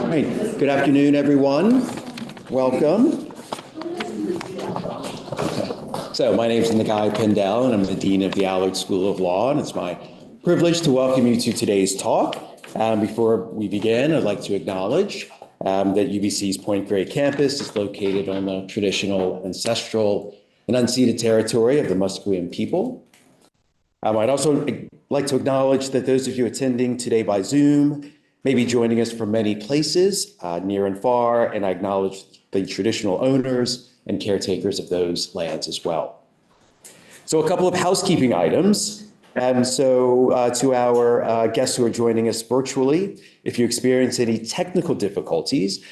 right. Good afternoon, everyone. Welcome. So my name is Nagai Pendel, and I'm the Dean of the Allard School of Law, and it's my privilege to welcome you to today's talk. Before we begin, I'd like to acknowledge that UBC's Point Grey campus is located on the traditional, ancestral, and unceded territory of the Musqueam people. I'd also like to acknowledge that those of you attending today by Zoom may be joining us from many places, near and far, and I acknowledge the traditional owners and caretakers of those lands as well. So a couple of housekeeping items. To our guests who are joining us virtually, if you experience any technical difficulties,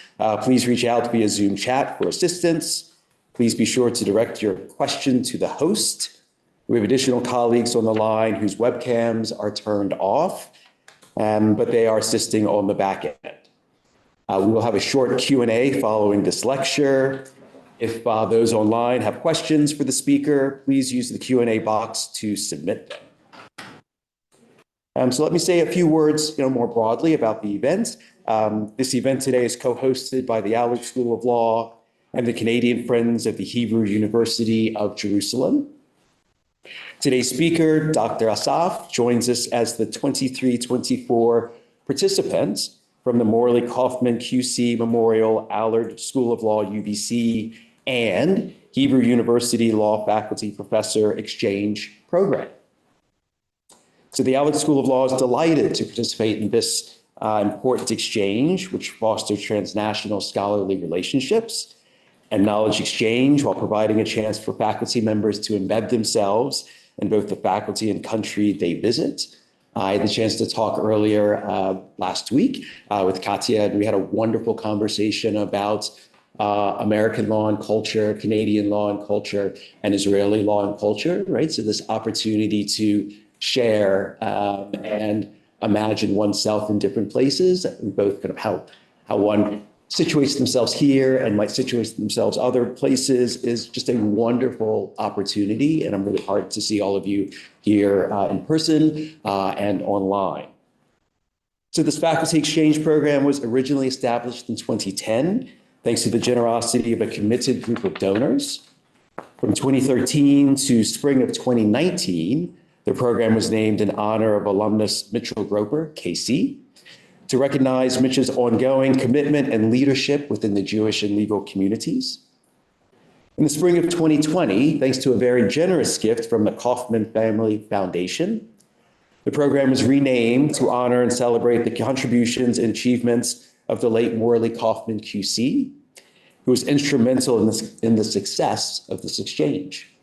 please reach out via Zoom chat for assistance. Please be sure to direct your question to the host. We have additional colleagues on the line whose webcams are turned off, but they are assisting on the back end. We will have a short Q&A following this lecture. If those online have questions for the speaker, please use the Q&A box to submit them. So let me say a few words, more broadly about the event. This event today is co-hosted by the Allard School of Law and the Canadian Friends of the Hebrew University of Jerusalem. Today's speaker, Dr. Assaf, joins us as the 23-24 participant from the Morley Kaufman QC Memorial Allard School of Law UBC and Hebrew University Law Faculty Professor Exchange Program. So the Allard School of Law is delighted to participate in this important exchange, which fosters transnational scholarly relationships and knowledge exchange while providing a chance for faculty members to embed themselves in both the faculty and country they visit. I had the chance to talk earlier last week with Katya, and we had a wonderful conversation about American law and culture, Canadian law and culture, and Israeli law and culture, right? So this opportunity to share and imagine oneself in different places, and both kind of how one situates themselves here and might situate themselves other places is just a wonderful opportunity. And I'm really heartened to see all of you here in person and online. So this faculty exchange program was originally established in 2010, thanks to the generosity of a committed group of donors. From 2013 to spring of 2019, the program was named in honor of alumnus Mitchell Groper, KC, to recognize Mitch's ongoing commitment and leadership within the Jewish and legal communities. In the spring of 2020, thanks to a very generous gift from the Kaufman Family Foundation, the program was renamed to honor and celebrate the contributions and achievements of the late Morley Kaufman QC, who was instrumental in the success of this exchange.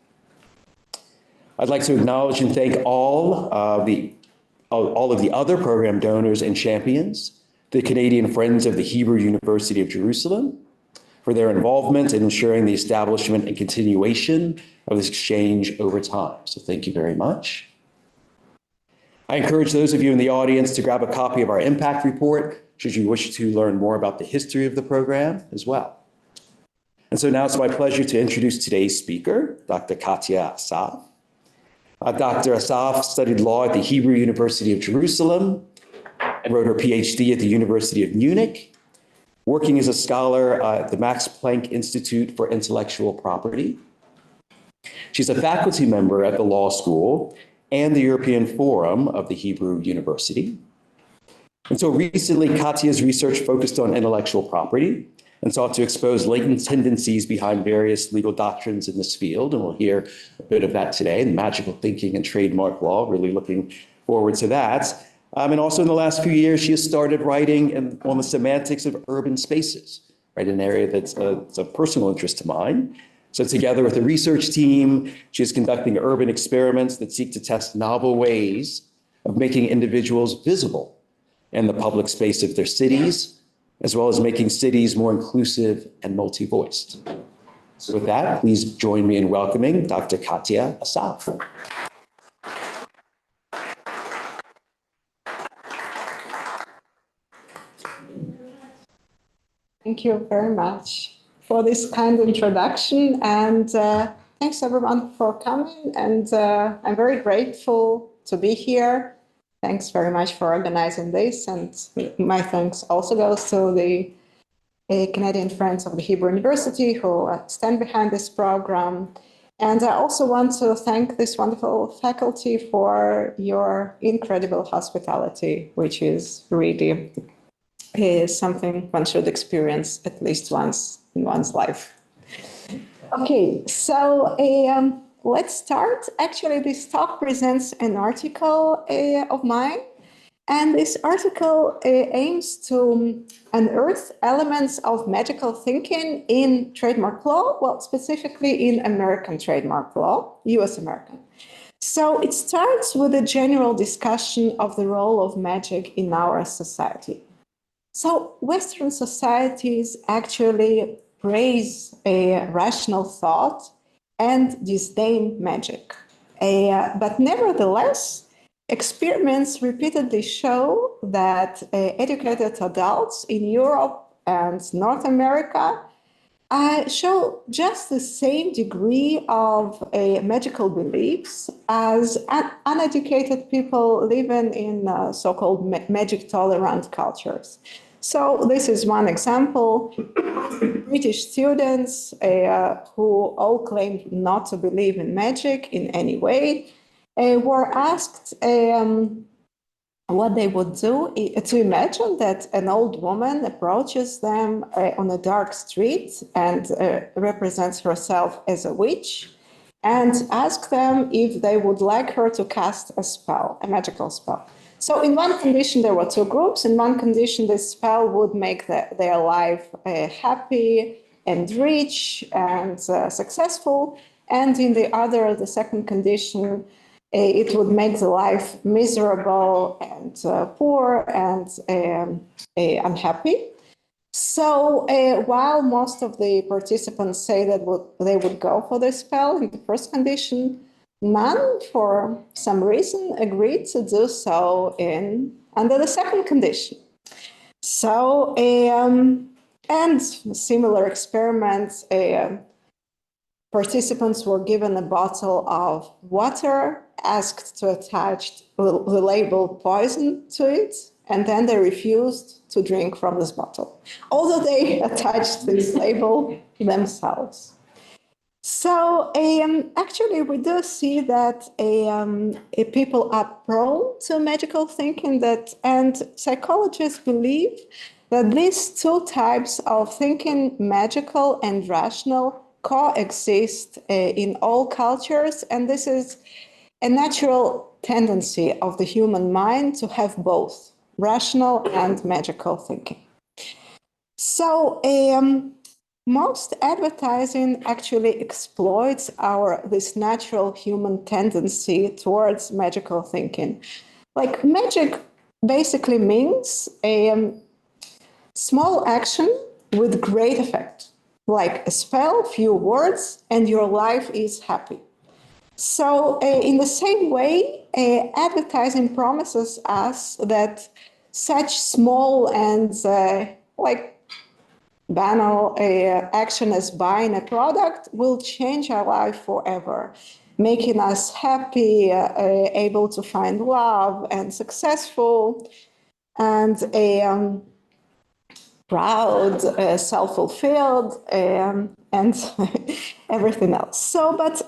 I'd like to acknowledge and thank all of the other program donors and champions, the Canadian Friends of the Hebrew University of Jerusalem, for their involvement in ensuring the establishment and continuation of this exchange over time. So thank you very much. I encourage those of you in the audience to grab a copy of our impact report, should you wish to learn more about the history of the program as well. And so now it's my pleasure to introduce today's speaker, Dr. Katya Assaf. Dr. Assaf studied law at the Hebrew University of Jerusalem and wrote her PhD at the University of Munich, working as a scholar at the Max Planck Institute for Intellectual Property. She's a faculty member at the law school and the European Forum of the Hebrew University. And so recently, Katya's research focused on intellectual property and sought to expose latent tendencies behind various legal doctrines in this field. And we'll hear a bit of that today, the magical thinking and trademark law, really looking forward to that. And also in the last few years, she has started writing on the semantics of urban spaces, right, an area that's of personal interest to mine. So together with a research team, she is conducting urban experiments that seek to test novel ways of making individuals visible in the public space of their cities, as well as making cities more inclusive and multi-voiced. So with that, please join me in welcoming Dr. Katya Assaf. Thank you very much for this kind introduction, and thanks everyone for coming, and I'm very grateful to be here Thanks very much for organizing this. And my thanks also goes to the Canadian Friends of the Hebrew University who stand behind this program. And I also want to thank this wonderful faculty for your incredible hospitality, which is really something one should experience at least once in one's life. Okay, so let's start. Actually, this talk presents an article of mine. And this article aims to unearth elements of magical thinking in trademark law, well, specifically in American trademark law, US American. So it starts with a general discussion of the role of magic in our society. So Western societies actually praise a rational thought and disdain magic. But nevertheless, experiments repeatedly show that educated adults in Europe and North America show just the same degree of magical beliefs as uneducated people living in so-called magic-tolerant cultures. So this is one example. British students who all claimed not to believe in magic in any way were asked what they would do to imagine that an old woman approaches them on a dark street and represents herself as a witch, and ask them if they would like her to cast a spell, a magical spell. So in one condition, there were two groups. In one condition, this spell would make their life happy and rich and successful. And in the other, the second condition, it would make the life miserable and poor and unhappy. So while most of the participants say that they would go for the spell in the first condition, none, for some reason, agreed to do so under the second condition. So, and similar experiments, participants were given a bottle of water, asked to attach the label poison to it, and then they refused to drink from this bottle, although they attached this label themselves. So actually, we do see that people are prone to magical thinking, and psychologists believe that these two types of thinking, magical and rational, coexist in all cultures, and this is a natural tendency of the human mind to have both rational and magical thinking. So most advertising actually exploits this natural human tendency towards magical thinking. Like magic basically means a small action with great effect, like a spell, few words, and your life is happy. So in the same way, advertising promises us that such small and banal action as buying a product will change our life forever, making us happy, able to find love and successful, and proud, self-fulfilled, and everything else. So, but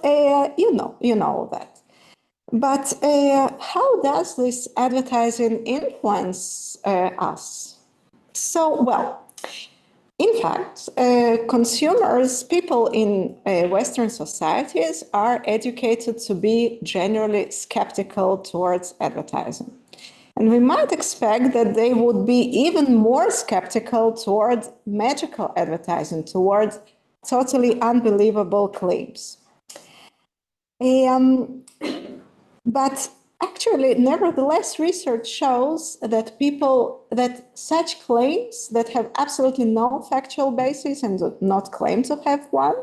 you know that. But how does this advertising influence us? So, well, in fact, consumers, people in Western societies are educated to be generally skeptical towards advertising. And we might expect that they would be even more skeptical towards magical advertising, towards totally unbelievable claims. But actually, nevertheless, research shows that such claims that have absolutely no factual basis and do not claim to have one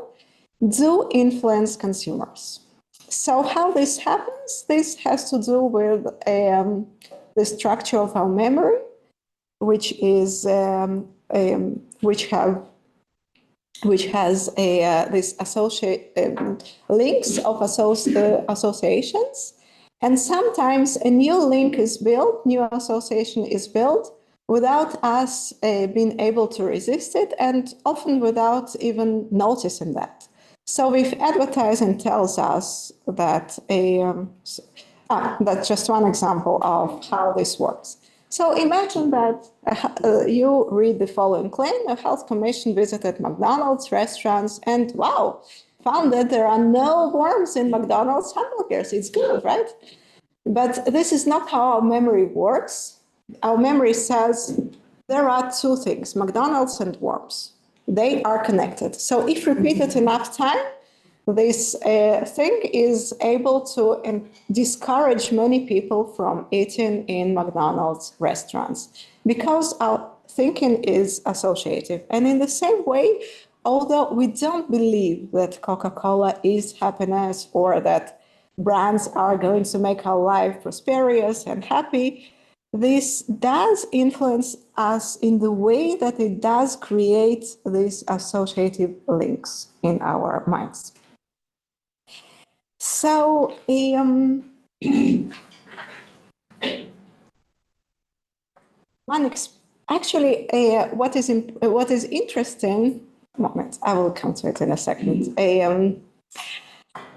do influence consumers. So how this happens? This has to do with the structure of our memory, which has this links of associations. And sometimes a new link is built, new association is built without us being able to resist it, and often without even noticing that. So if advertising tells us that that's just one example of how this works. So imagine that you read the following claim: a health commission visited McDonald's restaurants and wow, found that there are no worms in McDonald's hamburgers. It's good, right? But this is not how our memory works. Our memory says there are two things, McDonald's and worms. They are connected. So if repeated enough time, this thing is able to discourage many people from eating in McDonald's restaurants because our thinking is associative. And in the same way, although we don't believe that Coca-Cola is happiness or that brands are going to make our life prosperous and happy, this does influence us in the way that it does create these associative links in our minds. So, what is interesting, moment, I will come to it in a second.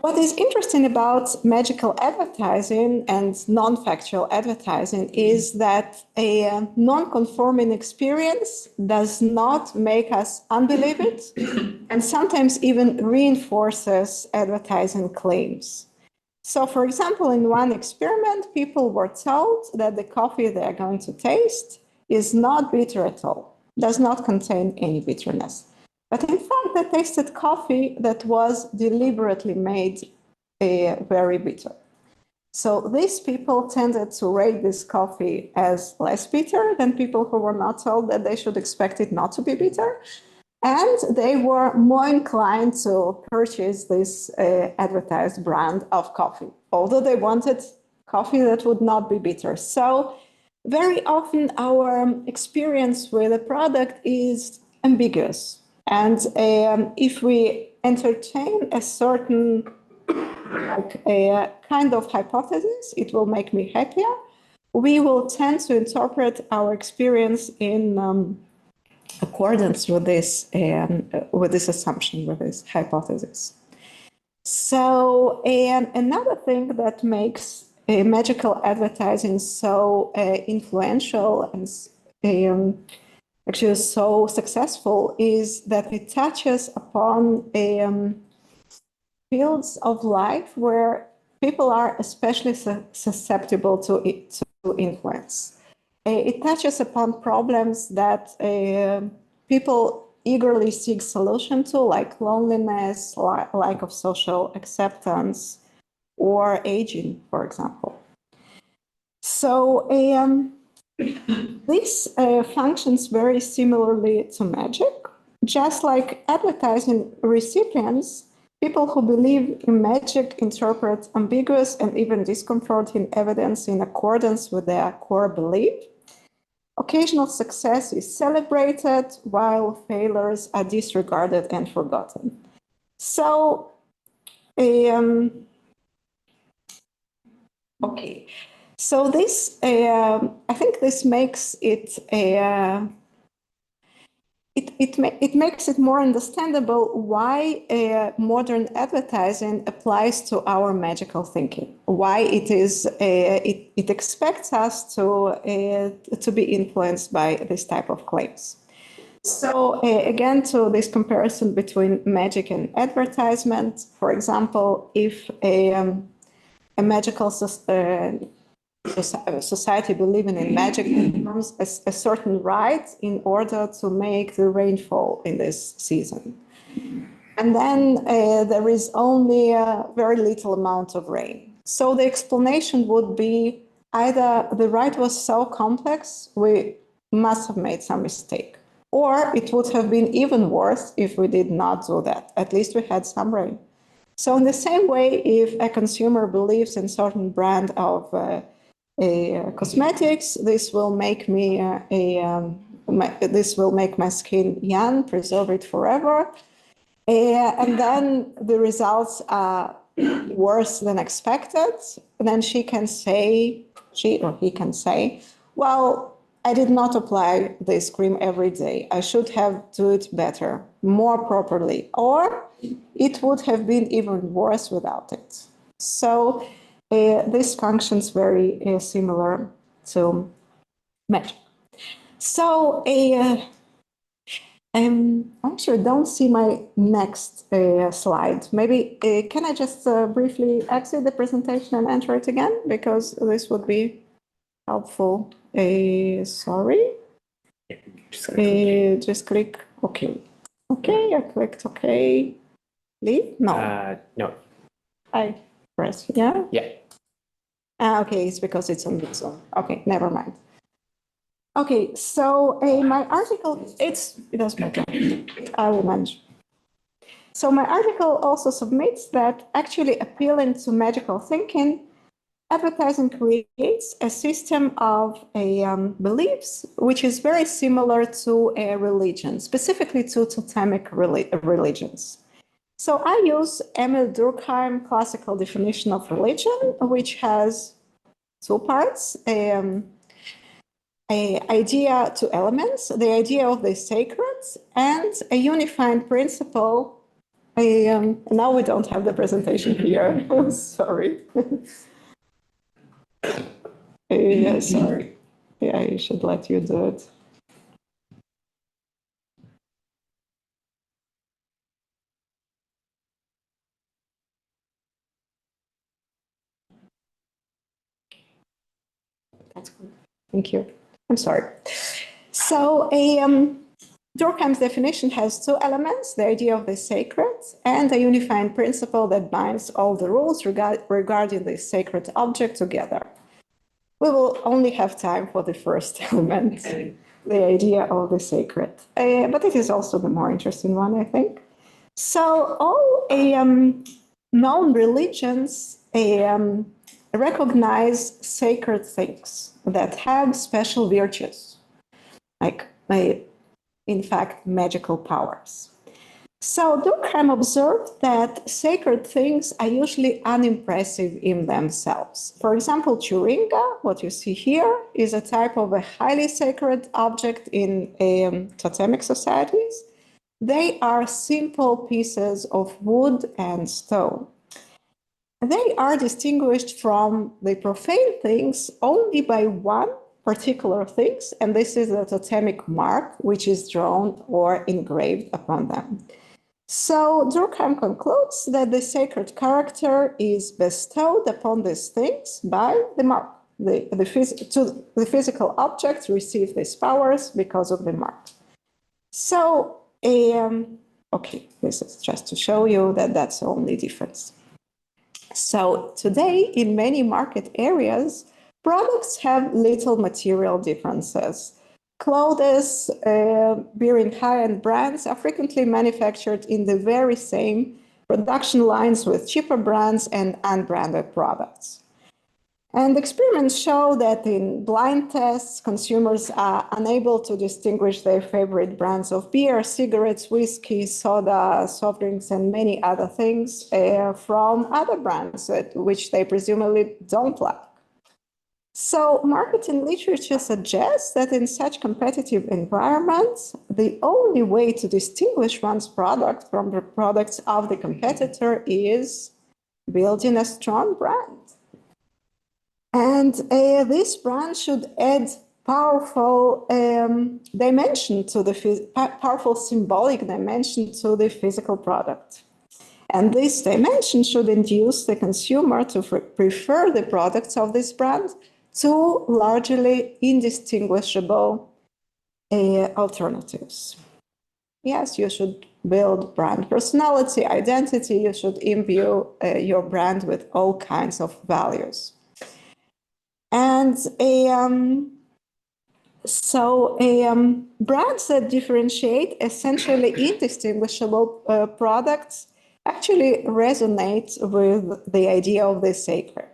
What is interesting about magical advertising and non-factual advertising is that a non-conforming experience does not make us unbelieve it, and sometimes even reinforces advertising claims. So, for example, in one experiment, people were told that the coffee they are going to taste is not bitter at all, does not contain any bitterness. But in fact, they tasted coffee that was deliberately made very bitter. So these people tended to rate this coffee as less bitter than people who were not told that they should expect it not to be bitter. And they were more inclined to purchase this advertised brand of coffee, although they wanted coffee that would not be bitter. So very often our experience with a product is ambiguous. And if we entertain a certain a kind of hypothesis, it will make me happier, we will tend to interpret our experience in accordance with this assumption, with this hypothesis. So another thing that makes magical advertising so influential and actually so successful is that it touches upon fields of life where people are especially susceptible to influence. It touches upon problems that people eagerly seek solution to, like loneliness, lack of social acceptance, or aging, for example. So this functions very similarly to magic. Just like advertising recipients, people who believe in magic interpret ambiguous and even discomforting evidence in accordance with their core belief. Occasional success is celebrated while failures are disregarded and forgotten. So, okay. So this, I think this makes it it makes it more understandable why modern advertising applies to our magical thinking. Why it is it expects us to be influenced by this type of claims. So again, to this comparison between magic and advertisement, for example, if a magical society believing in magic becomes a certain right in order to make the rainfall in this season. And then there is only a very little amount of rain. So the explanation would be either the right was so complex, we must have made some mistake, or it would have been even worse if we did not do that. At least we had some rain. So in the same way, if a consumer believes in certain brand of cosmetics, this will make me this will make my skin young, preserve it forever, and then the results are worse than expected, then she or he can say, well, I did not apply this cream every day. I should have do it better, more properly, or it would have been even worse without it. So this functions very similar to magic. So I actually don't see my next slide. Maybe can I just briefly exit the presentation and enter it again? Because this would be helpful. Sorry. Just click OK. OK, I clicked OK. Leave? No. No. I press, yeah? Yeah. OK, it's because it's on this one. OK, never mind. Okay, so my article, it doesn't matter. I will manage. So my article also submits that actually appealing to magical thinking, advertising creates a system of beliefs which is very similar to a religion, specifically to totemic religions. So I use Emil Durkheim classical definition of religion, which has two parts. An idea, two elements, the idea of the sacred and a unifying principle. Now we don't have the presentation here. Oh, sorry. Sorry. Yeah, I should let you do it. That's good. Thank you. I'm sorry. So Durkheim's definition has two elements, the idea of the sacred and a unifying principle that binds all the rules regarding the sacred object together. We will only have time for the first element, the idea of the sacred. But it is also the more interesting one, I think. So all known religions recognize sacred things that have special virtues, like in fact, magical powers. So Durkheim observed that sacred things are usually unimpressive in themselves. For example, Churinga, what you see here, is a type of a highly sacred object in totemic societies. They are simple pieces of wood and stone. They are distinguished from the profane things only by one particular things, and this is the totemic mark, which is drawn or engraved upon them. So Durkheim concludes that the sacred character is bestowed upon these things by the mark. The physical objects receive these powers because of the mark. So, okay, this is just to show you that that's the only difference. So today, in many market areas, products have little material differences. Clothes bearing high-end brands are frequently manufactured in the very same production lines with cheaper brands and unbranded products. And experiments show that in blind tests, consumers are unable to distinguish their favorite brands of beer, cigarettes, whiskey, soda, soft drinks, and many other things from other brands which they presumably don't like. So marketing literature suggests that in such competitive environments, the only way to distinguish one's product from the products of the competitor is building a strong brand. And this brand should add powerful dimension to the powerful symbolic dimension to the physical product. And this dimension should induce the consumer to prefer the products of this brand to largely indistinguishable alternatives. Yes, you should build brand personality, identity. You should imbue your brand with all kinds of values. And brands that differentiate essentially indistinguishable products actually resonate with the idea of the sacred.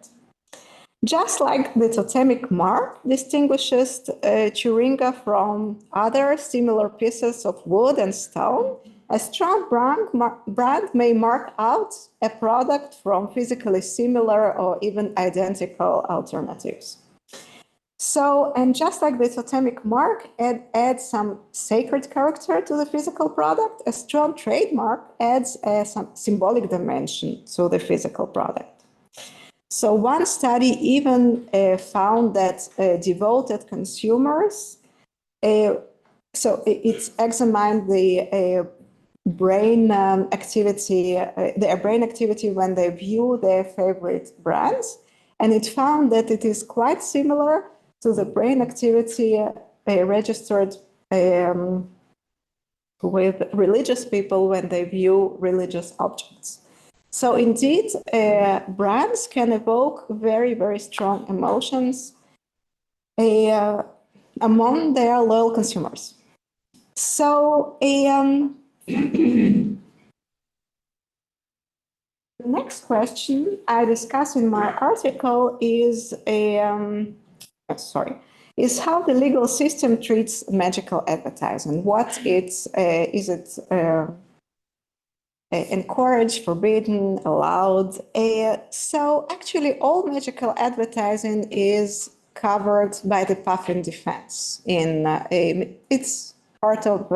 Just like the totemic mark distinguishes Churinga from other similar pieces of wood and stone, a strong brand may mark out a product from physically similar or even identical alternatives. So, and just like the totemic mark adds some sacred character to the physical product, a strong trademark adds some symbolic dimension to the physical product. So one study even found that devoted consumers, so it's examined the brain activity, their brain activity when they view their favorite brands, and it found that it is quite similar to the brain activity registered with religious people when they view religious objects. So indeed, brands can evoke very, very strong emotions among their loyal consumers. So the next question I discuss in my article is is how the legal system treats magical advertising. What is it encouraged, forbidden, allowed? So actually all magical advertising is covered by the Puffin defense. It's part of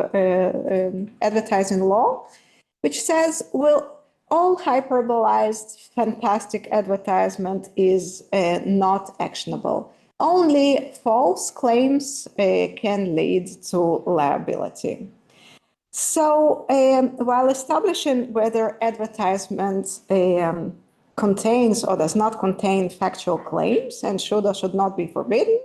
advertising law, which says, well, all hyperbolized, fantastic advertisement is not actionable. Only false claims can lead to liability. So while establishing whether advertisement contains or does not contain factual claims and should or should not be forbidden,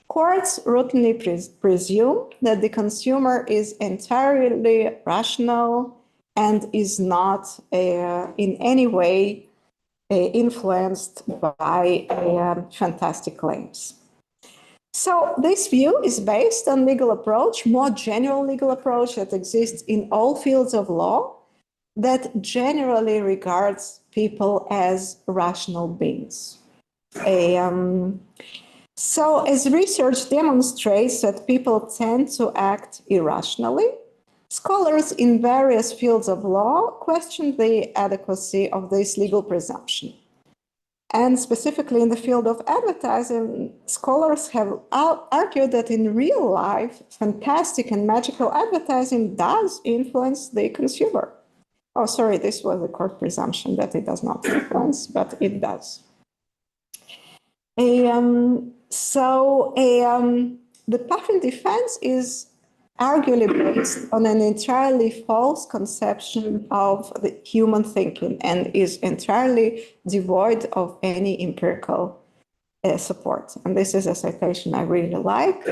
courts routinely presume that the consumer is entirely rational and is not in any way influenced by fantastic claims. So this view is based on legal approach, more general legal approach that exists in all fields of law that generally regards people as rational beings. So as research demonstrates that people tend to act irrationally, scholars in various fields of law question the adequacy of this legal presumption. And specifically in the field of advertising, scholars have argued that in real life, fantastic and magical advertising does influence the consumer. Oh, sorry, this was a court presumption that it does not influence, but it does. The Puffin defense is arguably based on an entirely false conception of the human thinking and is entirely devoid of any empirical support. And this is a citation I really like.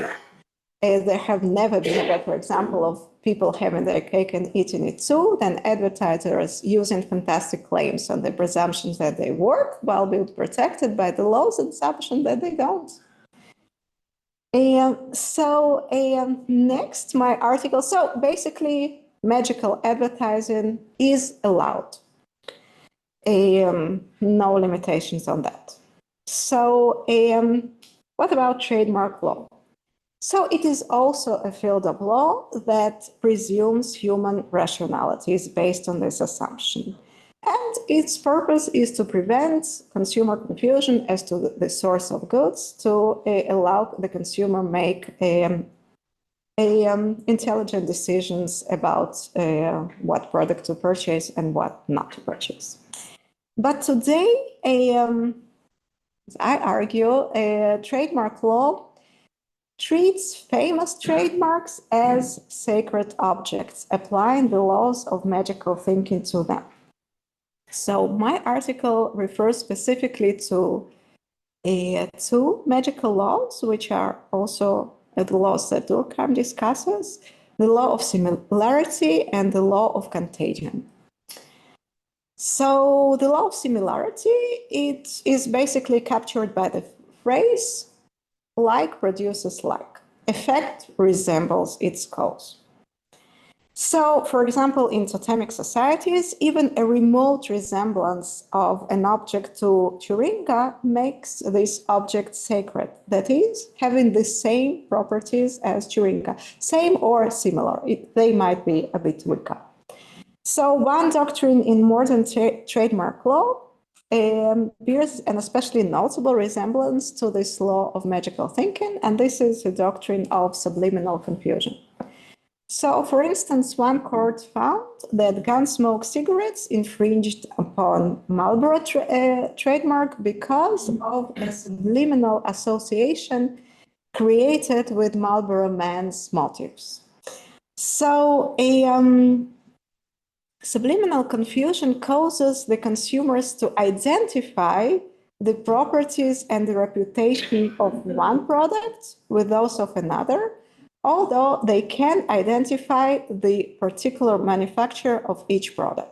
There have never been a better example of people having their cake and eating it too than advertisers using fantastic claims on the presumptions that they work while being protected by the laws and assumption that they don't. Next, my article. So basically, magical advertising is allowed. No limitations on that. So what about trademark law? So it is also a field of law that presumes human rationality is based on this assumption. And its purpose is to prevent consumer confusion as to the source of goods, to allow the consumer make intelligent decisions about what product to purchase and what not to purchase. But today, I argue, trademark law treats famous trademarks as sacred objects, applying the laws of magical thinking to them. So my article refers specifically to two magical laws, which are also the laws that Durkheim discusses, the law of similarity and the law of contagion. So the law of similarity, it is basically captured by the phrase, like produces like. Effect resembles its cause. So, for example, in totemic societies, even a remote resemblance of an object to Turinga makes this object sacred. That is, having the same properties as Turinga, same or similar. They might be a bit weaker. So one doctrine in modern trademark law bears an especially notable resemblance to this law of magical thinking, and this is the doctrine of subliminal confusion. So, for instance, one court found that Gunsmoke cigarettes infringed upon Marlboro trademark because of a subliminal association created with Marlboro Man's motives. So, subliminal confusion causes the consumers to identify the properties and the reputation of one product with those of another, although they can identify the particular manufacturer of each product.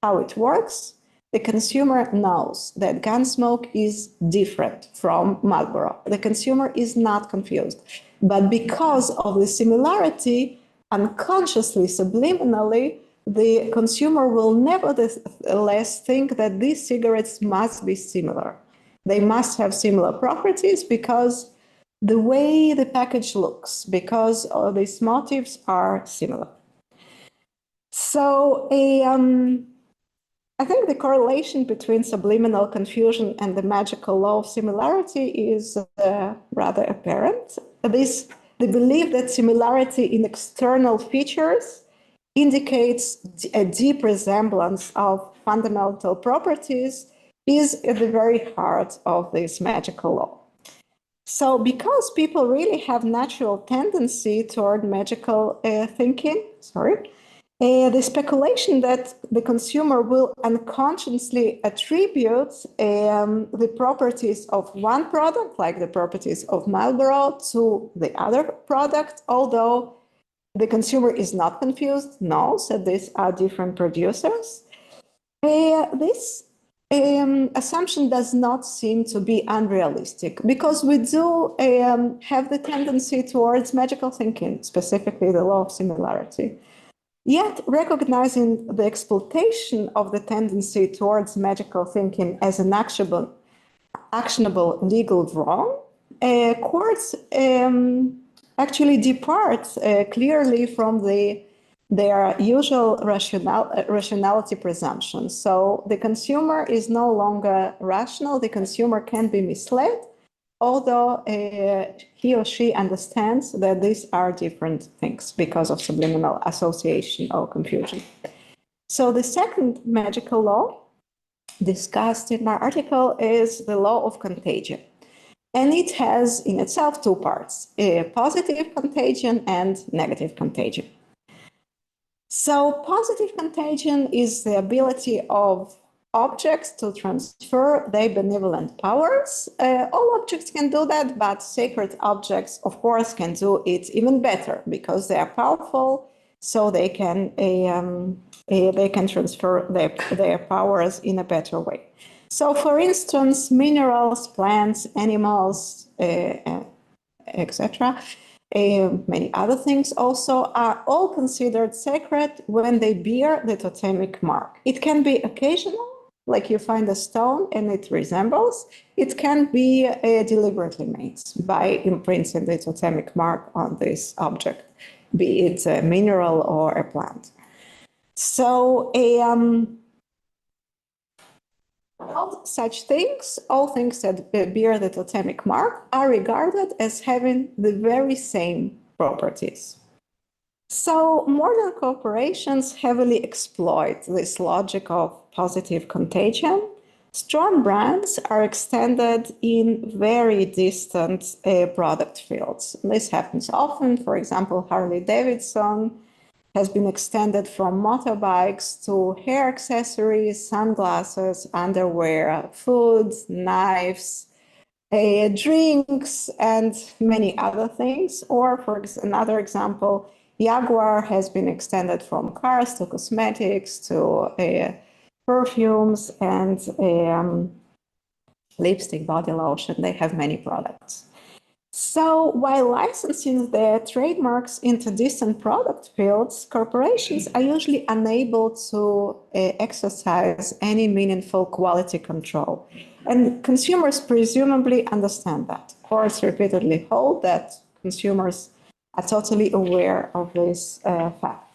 How it works? The consumer knows that Gunsmoke is different from Marlboro. The consumer is not confused. But because of the similarity, unconsciously, subliminally, the consumer will nevertheless think that these cigarettes must be similar. They must have similar properties because the way the package looks, because all these motifs are similar. So I think the correlation between subliminal confusion and the magical law of similarity is rather apparent. The belief that similarity in external features indicates a deep resemblance of fundamental properties is at the very heart of this magical law. So because people really have natural tendency toward magical thinking, the speculation that the consumer will unconsciously attribute the properties of one product, like the properties of Marlboro, to the other product, although the consumer is not confused, knows that these are different producers. This assumption does not seem to be unrealistic because we do have the tendency towards magical thinking, specifically the law of similarity. Yet, recognizing the exploitation of the tendency towards magical thinking as an actionable legal wrong, courts actually depart clearly from their usual rationality presumption. So the consumer is no longer rational, the consumer can be misled, although he or she understands that these are different things because of subliminal association or confusion. So the second magical law discussed in my article is the law of contagion. And it has in itself two parts, a positive contagion and negative contagion. So positive contagion is the ability of objects to transfer their benevolent powers. All objects can do that, but sacred objects, of course, can do it even better because they are powerful, so they can transfer their powers in a better way. So, for instance, minerals, plants, animals, etc., many other things also are all considered sacred when they bear the totemic mark. It can be occasional, like you find a stone and it resembles. It can be deliberately made by imprinting the totemic mark on this object, be it a mineral or a plant. So all such things, all things that bear the totemic mark, are regarded as having the very same properties. So modern corporations heavily exploit this logic of positive contagion. Strong brands are extended in very distant product fields. This happens often. For example, Harley-Davidson has been extended from motorbikes to hair accessories, sunglasses, underwear, food, knives, drinks, and many other things. Or for another example, Jaguar has been extended from cars to cosmetics to perfumes and lipstick, body lotion. They have many products. So while licensing their trademarks into distant product fields, corporations are usually unable to exercise any meaningful quality control. And consumers presumably understand that. Courts repeatedly hold that consumers are totally aware of this fact.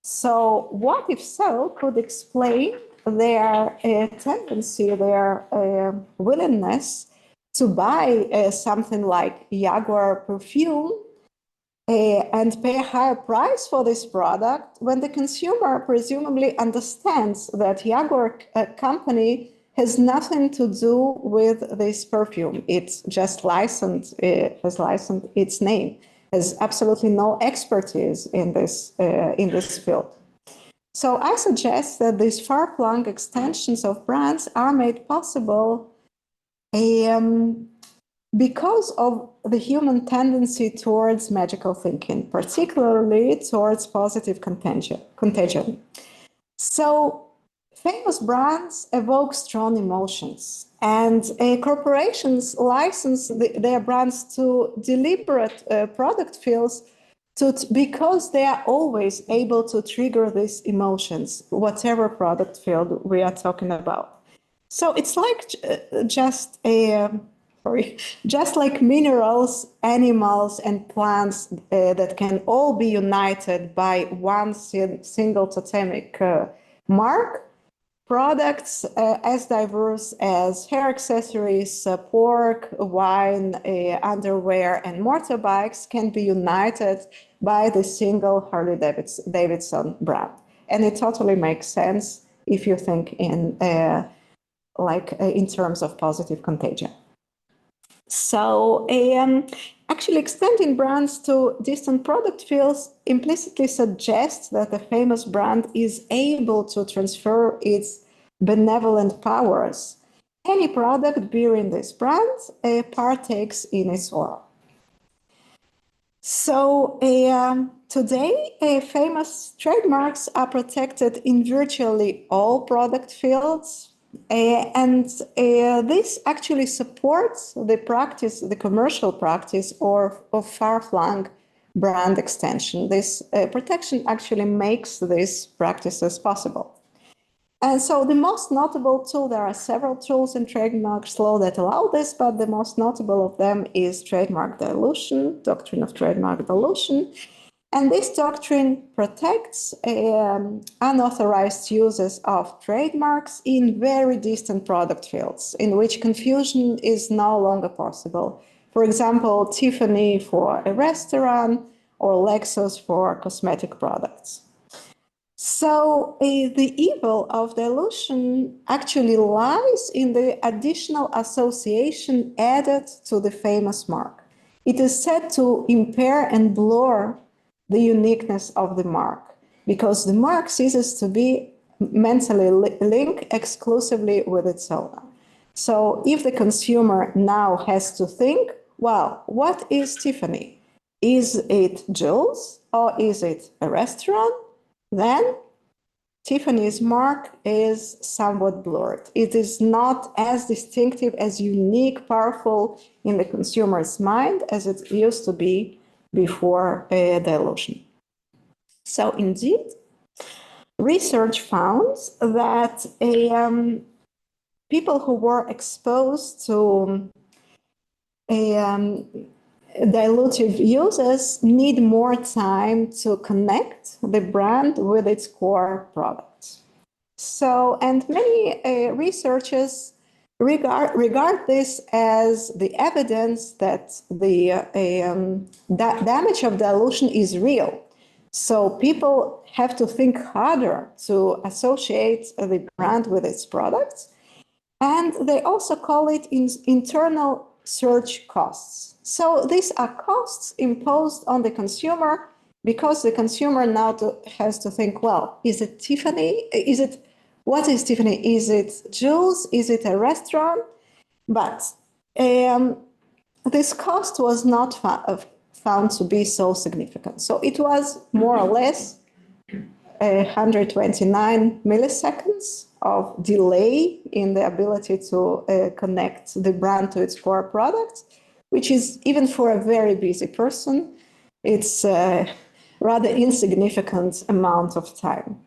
So what, if so, could explain their tendency, their willingness to buy something like Jaguar perfume and pay a higher price for this product when the consumer presumably understands that Jaguar company has nothing to do with this perfume. It's just has licensed its name, has absolutely no expertise in this field. So I suggest that these far-flung extensions of brands are made possible because of the human tendency towards magical thinking, particularly towards positive contagion. So famous brands evoke strong emotions, and corporations license their brands to deliberate product fields because they are always able to trigger these emotions, whatever product field we are talking about. So it's like just like minerals, animals, and plants that can all be united by one single totemic mark, products as diverse as hair accessories, pork, wine, underwear, and motorbikes can be united by the single Harley-Davidson brand. And it totally makes sense if you think in terms of positive contagion. So actually extending brands to distant product fields implicitly suggests that a famous brand is able to transfer its benevolent powers. Any product bearing this brand partakes in its aura. So today, famous trademarks are protected in virtually all product fields. And this actually supports the practice, the commercial practice of far-flung brand extension. This protection actually makes these practices possible. And so the most notable tool, there are several tools in trademark law that allow this, but the most notable of them is trademark dilution, doctrine of trademark dilution. And this doctrine protects unauthorized uses of trademarks in very distant product fields in which confusion is no longer possible. For example, Tiffany for a restaurant or Lexus for cosmetic products. So the evil of dilution actually lies in the additional association added to the famous mark. It is said to impair and blur the uniqueness of the mark because the mark ceases to be mentally linked exclusively with its owner. So if the consumer now has to think, well, what is Tiffany? Is it Jules or is it a restaurant? Then Tiffany's mark is somewhat blurred. It is not as distinctive, as unique, powerful in the consumer's mind as it used to be before dilution. So indeed, research found that people who were exposed to dilutive uses need more time to connect the brand with its core products. So, and many researchers regard this as the evidence that the damage of dilution is real. So people have to think harder to associate the brand with its products. And they also call it internal search costs. So these are costs imposed on the consumer because the consumer now has to think, well, is it Tiffany? What is Tiffany? Is it Jules? Is it a restaurant? But this cost was not found to be so significant. So it was more or less 129 milliseconds of delay in the ability to connect the brand to its core product, which is, even for a very busy person, it's a rather insignificant amount of time.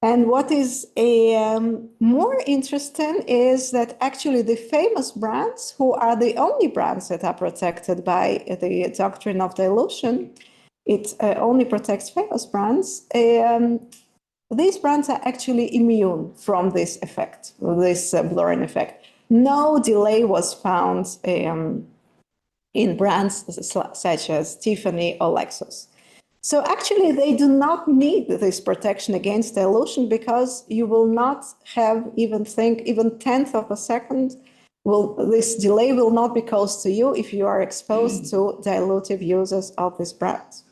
And what is more interesting is that actually the famous brands, who are the only brands that are protected by the doctrine of dilution, it only protects famous brands, these brands are actually immune from this effect, this blurring effect. No delay was found in brands such as Tiffany or Lexus. So actually, they do not need this protection against dilution because you will not have even tenth of a second. This delay will not be caused to you if you are exposed to dilutive uses of this brand.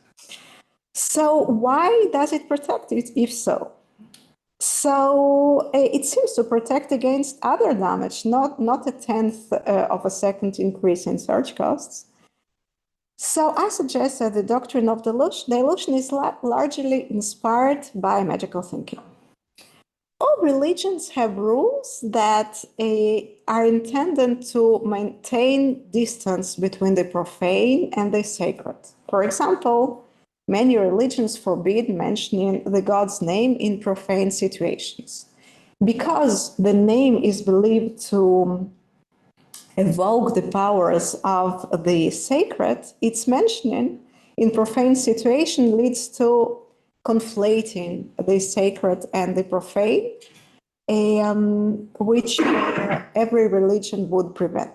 So why does it protect it, if so? So it seems to protect against other damage, not a tenth of a second increase in search costs. So I suggest that the doctrine of dilution is largely inspired by magical thinking. All religions have rules that are intended to maintain distance between the profane and the sacred. For example, many religions forbid mentioning the God's name in profane situations. Because the name is believed to evoke the powers of the sacred, its mentioning in profane situation leads to conflating the sacred and the profane, which every religion would prevent.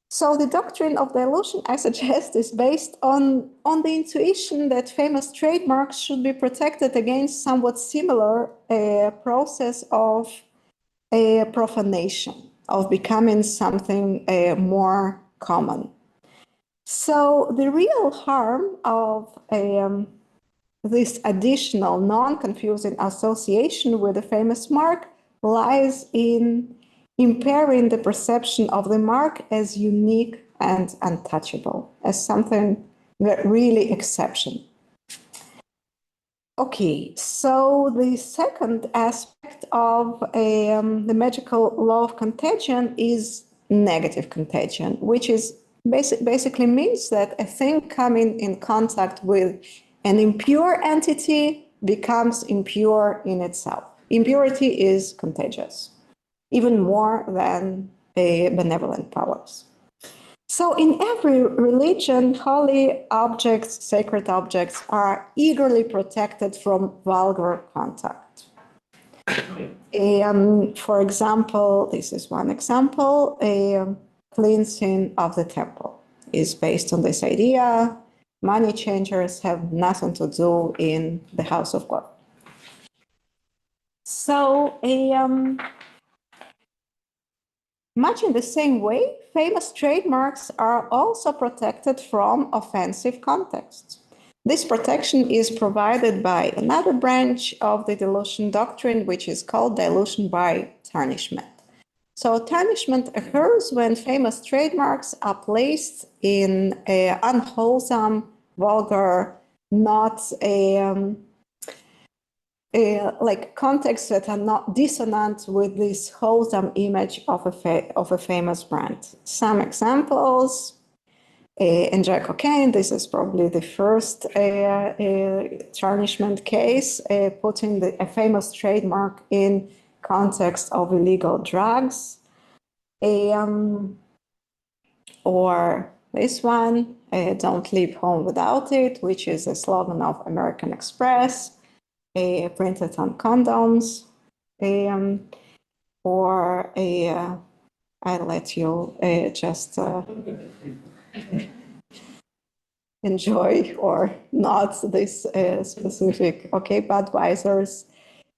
So the doctrine of dilution, I suggest, is based on the intuition that famous trademarks should be protected against somewhat similar process of profanation, of becoming something more common. So the real harm of this additional non-confusing association with a famous mark lies in impairing the perception of the mark as unique and untouchable, as something that really exceptional. Okay, so the second aspect of the magical law of contagion is negative contagion, which is basically means that a thing coming in contact with an impure entity becomes impure in itself. Impurity is contagious, even more than benevolent powers. So in every religion, holy objects, sacred objects are eagerly protected from vulgar contact. For example, this is one example, a cleansing of the temple is based on this idea. Money changers have nothing to do in the house of God. So much in the same way, famous trademarks are also protected from offensive contexts. This protection is provided by another branch of the dilution doctrine, which is called dilution by tarnishment. So tarnishment occurs when famous trademarks are placed in an unwholesome, vulgar, not like contexts that are not dissonant with this wholesome image of a famous brand. Some examples: enjoy cocaine. This is probably the first tarnishment case, putting a famous trademark in context of illegal drugs. Or this one, don't leave home without it, which is a slogan of American Express. Printed on condoms, or I let you just enjoy or not this specific. Okay, Budweiser's,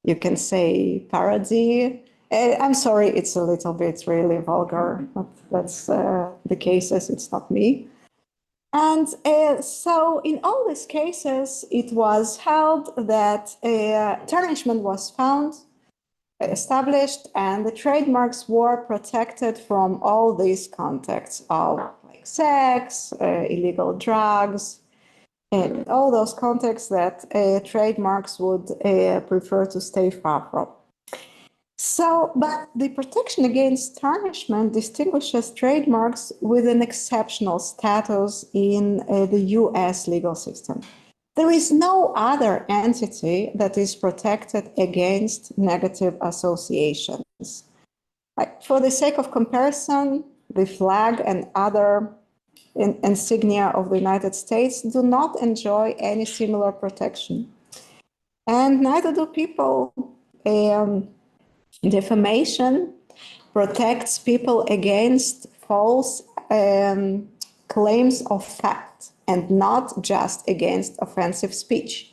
you can say parody. I'm sorry, it's a little bit really vulgar, but that's the cases, it's not me. And so in all these cases, it was held that tarnishment was found, established, and the trademarks were protected from all these contexts of like sex, illegal drugs, and all those contexts that trademarks would prefer to stay far from. So, but the protection against tarnishment distinguishes trademarks with an exceptional status in the US legal system. There is no other entity that is protected against negative associations. Like, for the sake of comparison, the flag and other insignia of the United States do not enjoy any similar protection. And neither do people. Defamation protects people against false claims of fact and not just against offensive speech,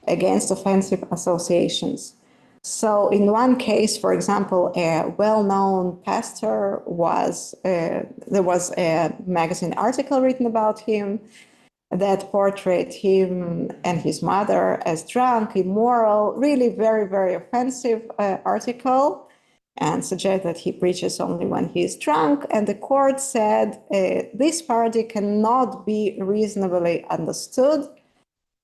against offensive associations. So in one case, for example, a well-known pastor there was a magazine article written about him that portrayed him and his mother as drunk, immoral, really very, very offensive article, and suggest that he preaches only when he is drunk. And the court said this parody cannot be reasonably understood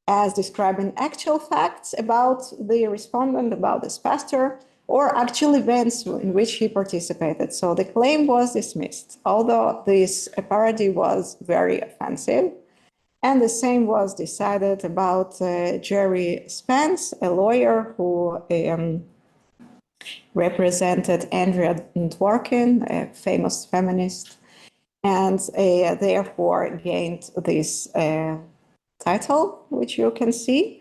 as describing actual facts about the respondent, about this pastor, or actual events in which he participated. So the claim was dismissed, although this parody was very offensive. And the same was decided about Jerry Spence, a lawyer who represented Andrea Dworkin, a famous feminist, and therefore gained this title, which you can see.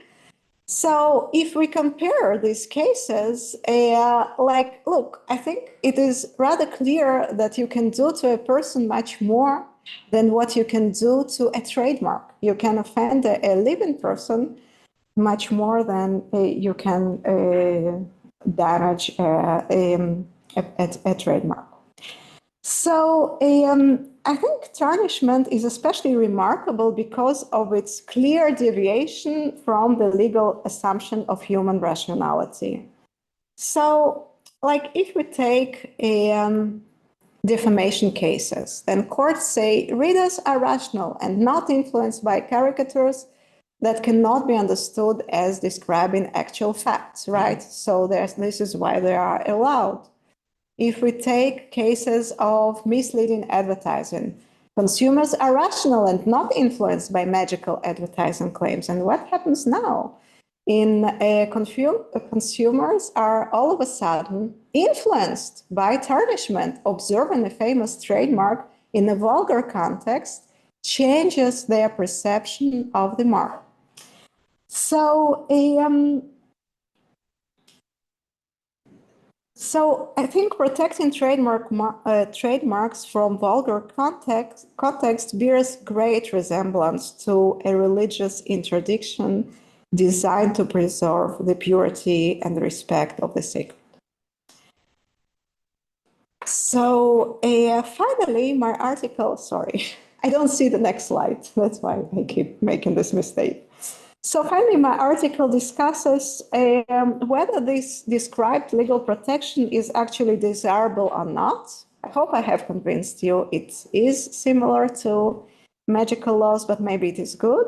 So if we compare these cases, look, I think it is rather clear that you can do to a person much more than what you can do to a trademark. You can offend a living person much more than you can damage a trademark. So I think tarnishment is especially remarkable because of its clear deviation from the legal assumption of human rationality. So, like if we take defamation cases, then courts say readers are rational and not influenced by caricatures that cannot be understood as describing actual facts, right? So this is why they are allowed. If we take cases of misleading advertising, consumers are rational and not influenced by magical advertising claims. And what happens now? Consumers are all of a sudden influenced by tarnishment. Observing a famous trademark in a vulgar context changes their perception of the mark. So I think protecting trademarks from vulgar context bears great resemblance to a religious interdiction designed to preserve the purity and respect of the sacred. So finally, my article, sorry, I don't see the next slide. That's why I keep making this mistake. So finally, my article discusses whether this described legal protection is actually desirable or not. I hope I have convinced you it is similar to magical laws, but maybe it is good.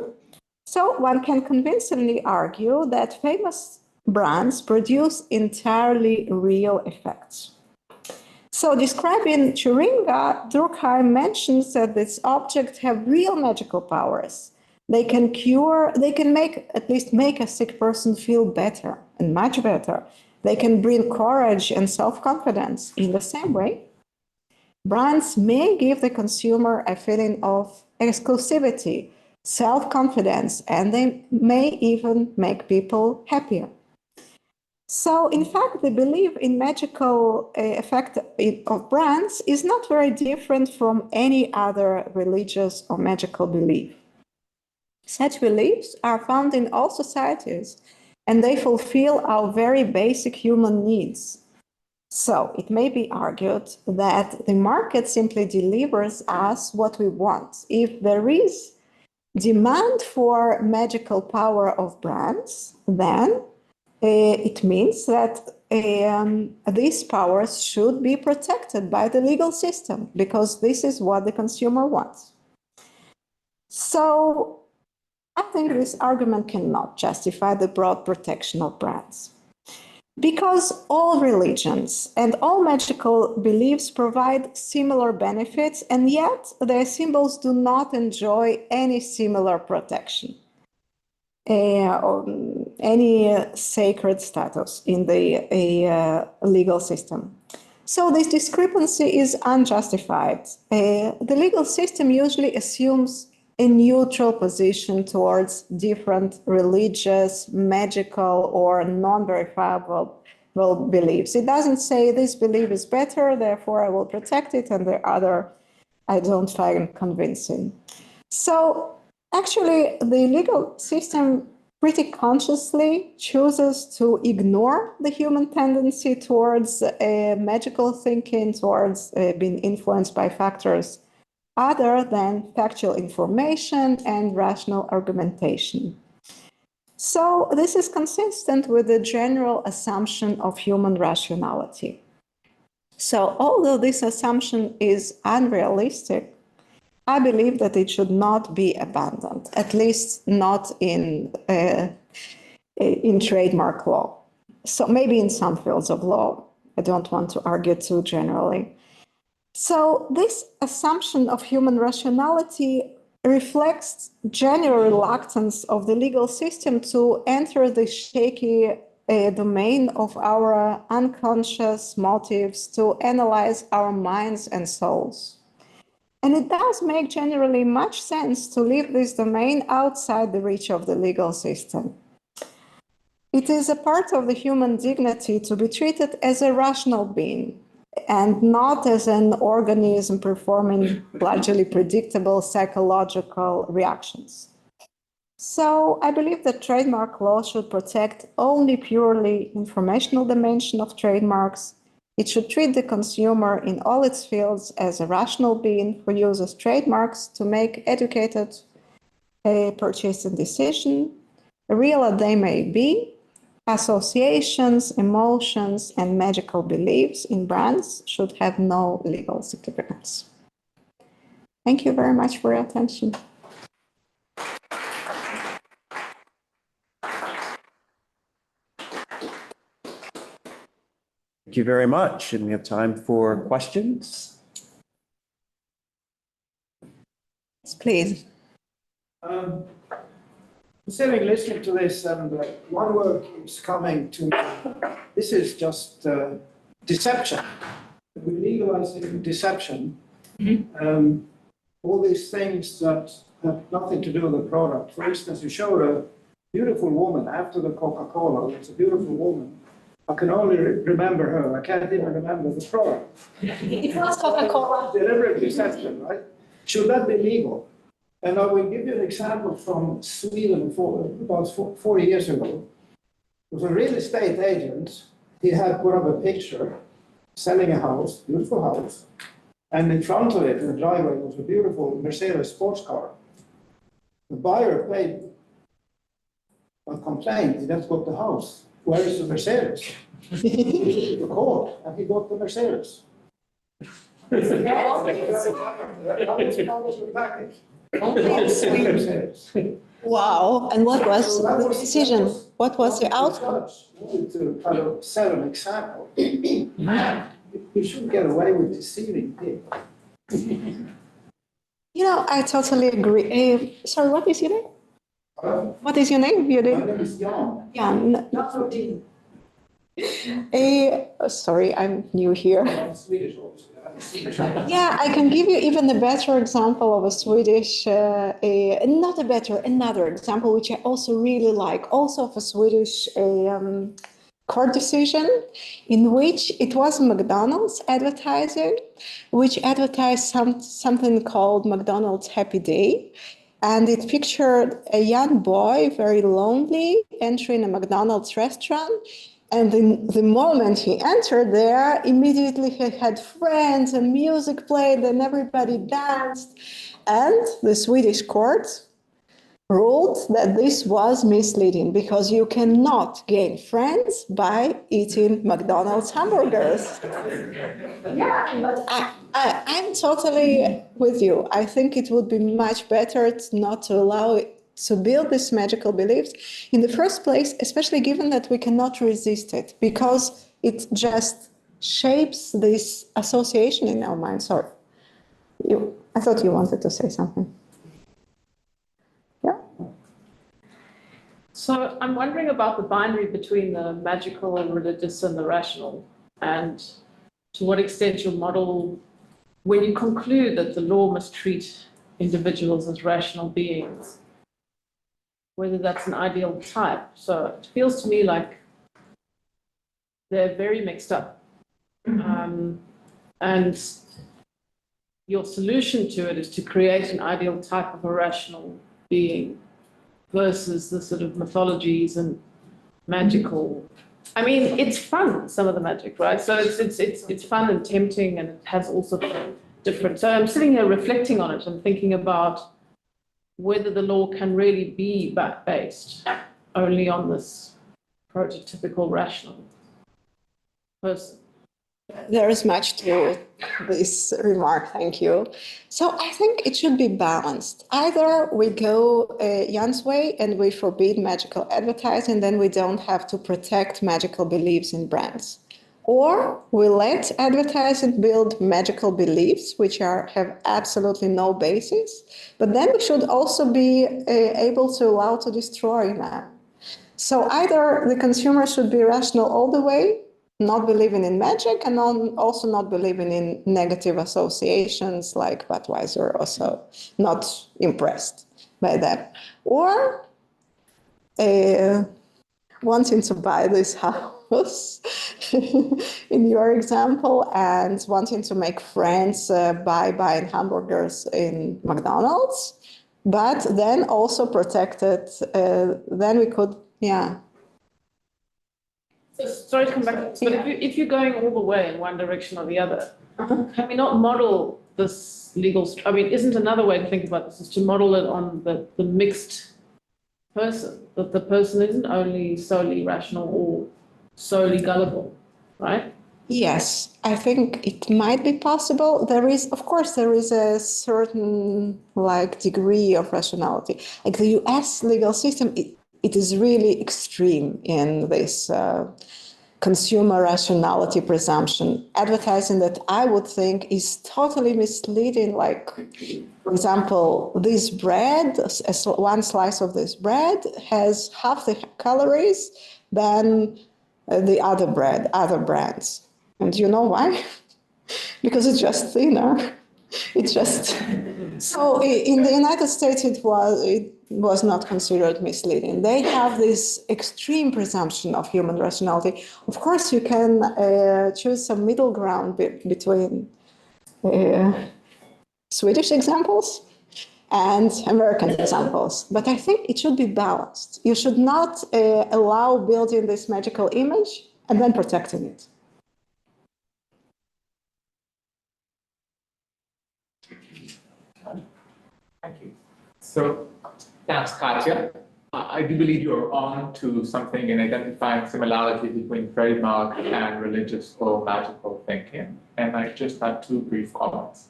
So one can convincingly argue that famous brands produce entirely real effects. So describing Churinga, Durkheim mentions that these objects have real magical powers. They can at least make a sick person feel better and much better. They can bring courage and self-confidence. In the same way, brands may give the consumer a feeling of exclusivity, self-confidence, and they may even make people happier. So, in fact, the belief in magical effect of brands is not very different from any other religious or magical belief. Such beliefs are found in all societies, and they fulfill our very basic human needs. So it may be argued that the market simply delivers us what we want. If there is demand for magical power of brands, then it means that these powers should be protected by the legal system, because this is what the consumer wants. So I think this argument cannot justify the broad protection of brands, because all religions and all magical beliefs provide similar benefits, and yet their symbols do not enjoy any similar protection or any sacred status in the legal system. So this discrepancy is unjustified. The legal system usually assumes a neutral position towards different religious, magical, or non-verifiable beliefs. It doesn't say this belief is better, therefore I will protect it, and the other I don't find convincing. So actually, the legal system pretty consciously chooses to ignore the human tendency towards magical thinking, towards being influenced by factors other than factual information and rational argumentation. So this is consistent with the general assumption of human rationality. So although this assumption is unrealistic, I believe that it should not be abandoned, at least not in trademark law. So maybe in some fields of law. I don't want to argue too generally. So this assumption of human rationality reflects general reluctance of the legal system to enter the shaky domain of our unconscious motives, to analyze our minds and souls. And it does make generally much sense to leave this domain outside the reach of the legal system. It is a part of the human dignity to be treated as a rational being and not as an organism performing largely predictable psychological reactions. So I believe that trademark law should protect only purely informational dimension of trademarks. It should treat the consumer in all its fields as a rational being who uses trademarks to make educated purchasing decision, real as they may be. Associations, emotions, and magical beliefs in brands should have no legal significance. Thank you very much for your attention. Thank you very much. And we have time for questions. Yes, please. Sitting listening to this, and one word keeps coming to me. This is just deception. We're legalizing deception. All these things that have nothing to do with the product. For instance, you showed a beautiful woman after the Coca-Cola. It's a beautiful woman. I can only remember her. I can't even remember the product. It was Coca-Cola. Deliberate deception, right? Should that be legal? And I will give you an example from Sweden about 40 years ago. There was a real estate agent. He had put up a picture selling a house, beautiful house, and in front of it, in the driveway, was a beautiful Mercedes sports car. The buyer paid a complaint. He just got the house. Where is the Mercedes? The court, and he got the Mercedes. Wow. And what was the decision? What was the outcome? To kind of set an example. We shouldn't get away with deceiving people. You know, I totally agree. Sorry, what is your name? What is your name? My name is Jan. Jan. Sorry, I'm new here. I'm Swedish, obviously. Yeah, I can give you even a better example of a Swedish, another example, which I also really like, also of a Swedish court decision in which it was McDonald's advertising, which advertised something called McDonald's Happy Day. And it pictured a young boy, very lonely, entering a McDonald's restaurant. And the moment he entered there, immediately he had friends and music played and everybody danced. And the Swedish court ruled that this was misleading because you cannot gain friends by eating McDonald's hamburgers. Yeah, but I'm totally with you. I think it would be much better not to allow it to build these magical beliefs in the first place, especially given that we cannot resist it because it just shapes this association in our mind. Sorry, I thought you wanted to say something. Yeah. So I'm wondering about the binary between the magical and religious and the rational. And to what extent your model, when you conclude that the law must treat individuals as rational beings, whether that's an ideal type. So it feels to me like they're very mixed up. And your solution to it is to create an ideal type of a rational being versus the sort of mythologies and magical. I mean, it's fun, some of the magic, right? So it's fun and tempting, and it has all sorts of different. So I'm sitting here reflecting on it and thinking about whether the law can really be based only on this prototypical rational person. There is much to this remark, thank you. So I think it should be balanced. Either we go Jan's way and we forbid magical advertising, then we don't have to protect magical beliefs in brands. Or we let advertising build magical beliefs, which have absolutely no basis, but then we should also be able to allow to destroy them. So either the consumer should be rational all the way, not believing in magic, and also not believing in negative associations like Budweiser, also not impressed by that. Or wanting to buy this house, in your example, and wanting to make friends by buying hamburgers in McDonald's, but then also protected, then we could, yeah. So, sorry to come back, but if you're going all the way in one direction or the other, can we not model this legal, I mean, isn't another way to think about this is to model it on the mixed person, that the person isn't only solely rational or solely gullible, right? Yes, I think it might be possible. There is, of course, there is a certain degree of rationality. Like the US legal system, it is really extreme in this consumer rationality presumption. Advertising that I would think is totally misleading. Like, for example, this bread, one slice of this bread has half the calories than the other bread, other brands. And you know why? Because it's just thinner. It's just so in the United States it was not considered misleading. They have this extreme presumption of human rationality. Of course, you can choose some middle ground between Swedish examples and American examples, but I think it should be balanced. You should not allow building this magical image and then protecting it. Thank you. So, thanks, Katya. I do believe you're on to something in identifying similarities between trademark and religious or magical thinking. And I just had two brief comments.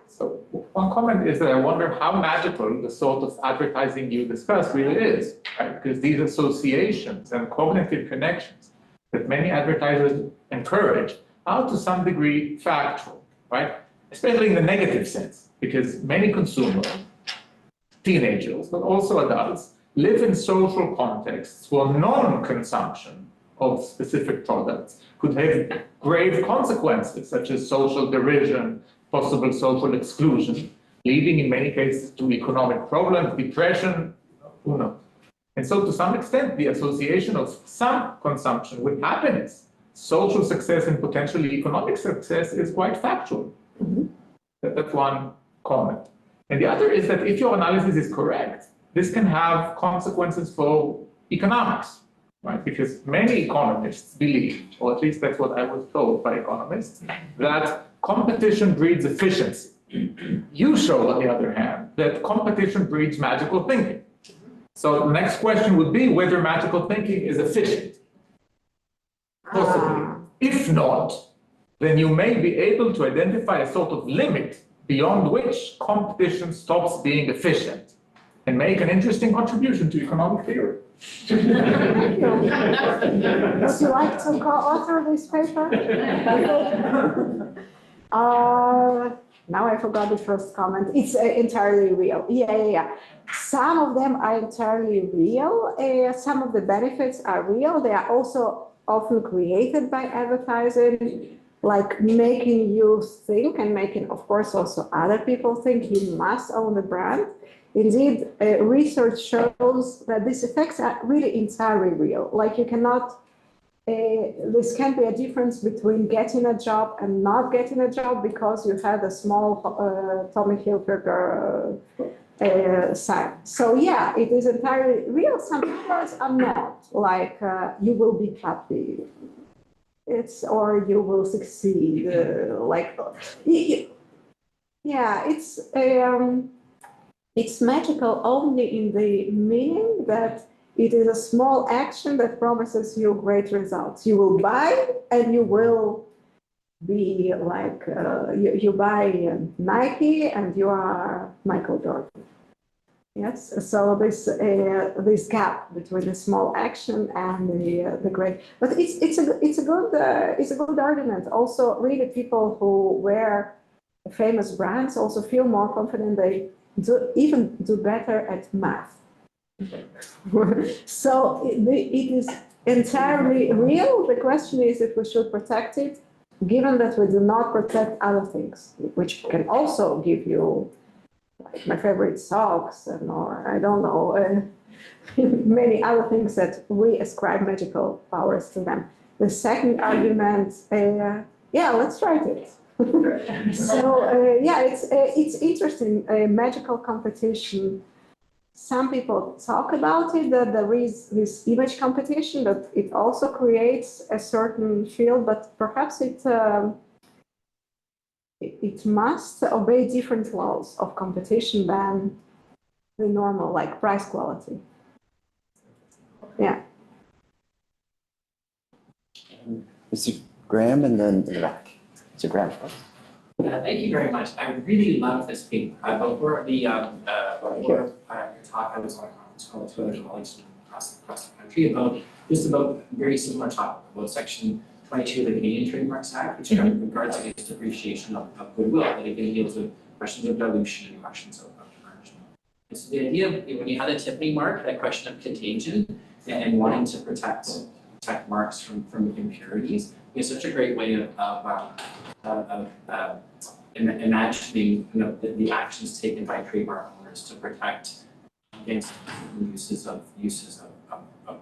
So one comment is that I wonder how magical the sort of advertising you discussed really is, right? Because these associations and cognitive connections that many advertisers encourage are to some degree factual, right? Especially in the negative sense, because many consumers, teenagers, but also adults, live in social contexts where non-consumption of specific products could have grave consequences, such as social derision, possible social exclusion, leading in many cases to economic problems, depression, who knows. And so to some extent, the association of some consumption with happiness, social success, and potentially economic success is quite factual. That's one comment. And the other is that if your analysis is correct, this can have consequences for economics, right? Because many economists believe, or at least that's what I was told by economists, that competition breeds efficiency. You show, on the other hand, that competition breeds magical thinking. So the next question would be whether magical thinking is efficient. Possibly. If not, then you may be able to identify a sort of limit beyond which competition stops being efficient and make an interesting contribution to economic theory. Would you like to co-author this paper? Now I forgot the first comment. It's entirely real. Yeah. Some of them are entirely real. Some of the benefits are real. They are also often created by advertising. like making you think and making, of course, also other people think you must own the brand. Indeed, research shows that these effects are really entirely real. Like you cannot, this can be a difference between getting a job and not getting a job because you had a small Tommy Hilfiger sign. So yeah, it is entirely real. Some papers are not, like you will be happy. It's, or you will succeed, yeah, it's magical only in the meaning that it is a small action that promises you great results. You will buy and you will be like, you buy Nike and you are Michael Jordan. Yes, so this gap between the small action and the great, but it's a good argument. Also, really, people who wear famous brands also feel more confident. They even do better at math. So it is entirely real. The question is if we should protect it, given that we do not protect other things, which can also give you, like my favorite socks, and or I don't know, many other things that we ascribe magical powers to them. The second argument, yeah, let's try it. So yeah, it's interesting. Magical competition. Some people talk about it, that there is this image competition, that it also creates a certain field, but perhaps it must obey different laws of competition than the normal, like price quality. Yeah. Mr. Graham, and then in the back. Mr. Graham. Thank you very much. I really love this paper. Before the your talk, I was on a conference call with two other colleagues across the country about very similar topic, about Section 22 of the Canadian Trademarks Act, which regards against depreciation of goodwill, that again deals with questions of dilution and questions of management. And so the idea of when you had a Tiffany mark, that question of contagion and wanting to protect marks from impurities is such a great way of imagining the actions taken by trademark owners to protect against uses of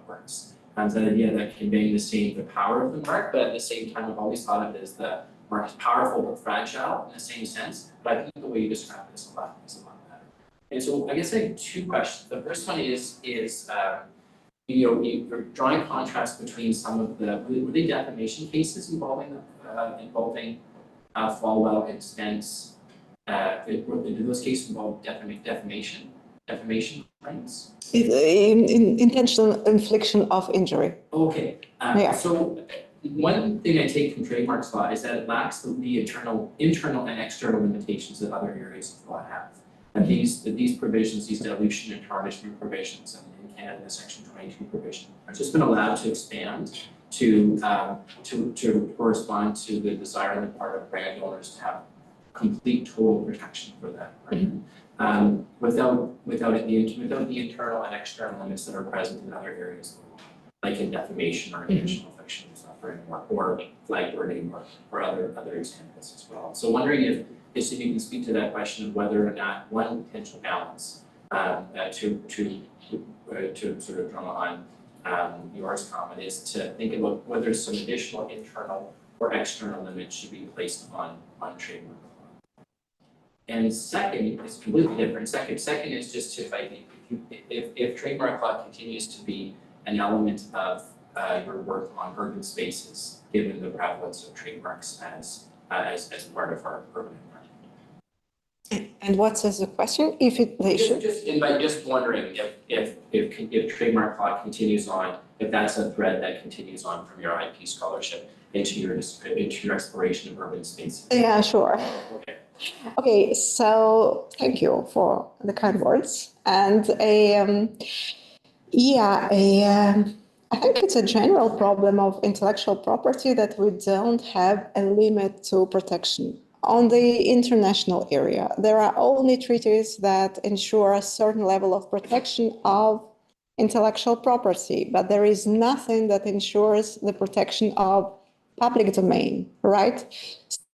marks. And the idea that conveying the power of the mark, but at the same time, I've always thought of it as the mark is powerful but fragile in the same sense. But I think the way you describe it is a lot better. And so I guess I have two questions. The first one is you're drawing contrast between some of were they defamation cases involving Falwell and Spence? Do those cases involve defamation claims? Intentional infliction of injury. Okay. Yeah. So one thing I take from trademarks law is that it lacks the internal and external limitations that other areas of law have. And these provisions, these dilution and tarnishment provisions, and in Canada, the Section 22 provision, have just been allowed to expand to correspond to the desire on the part of brand owners to have complete total protection for that brand, without the internal and external limits that are present in other areas, like in defamation or intentional infliction of suffering, or flag burning, or other examples as well. So wondering if you can speak to that question of whether or not one potential balance to sort of draw on yours comment is to think about whether some additional internal or external limits should be placed on trademark law. And second is completely different. Second is just if trademark law continues to be an element of your work on urban spaces, given the prevalence of trademarks as part of our urban environment. And what is the question? If they should? Just wondering if trademark law continues on, if that's a thread that continues on from your IP scholarship into your exploration of urban spaces. Yeah, sure. Okay. Okay, so thank you for the kind words. And I think it's a general problem of intellectual property that we don't have a limit to protection. On the international area, there are only treaties that ensure a certain level of protection of intellectual property, but there is nothing that ensures the protection of public domain, right?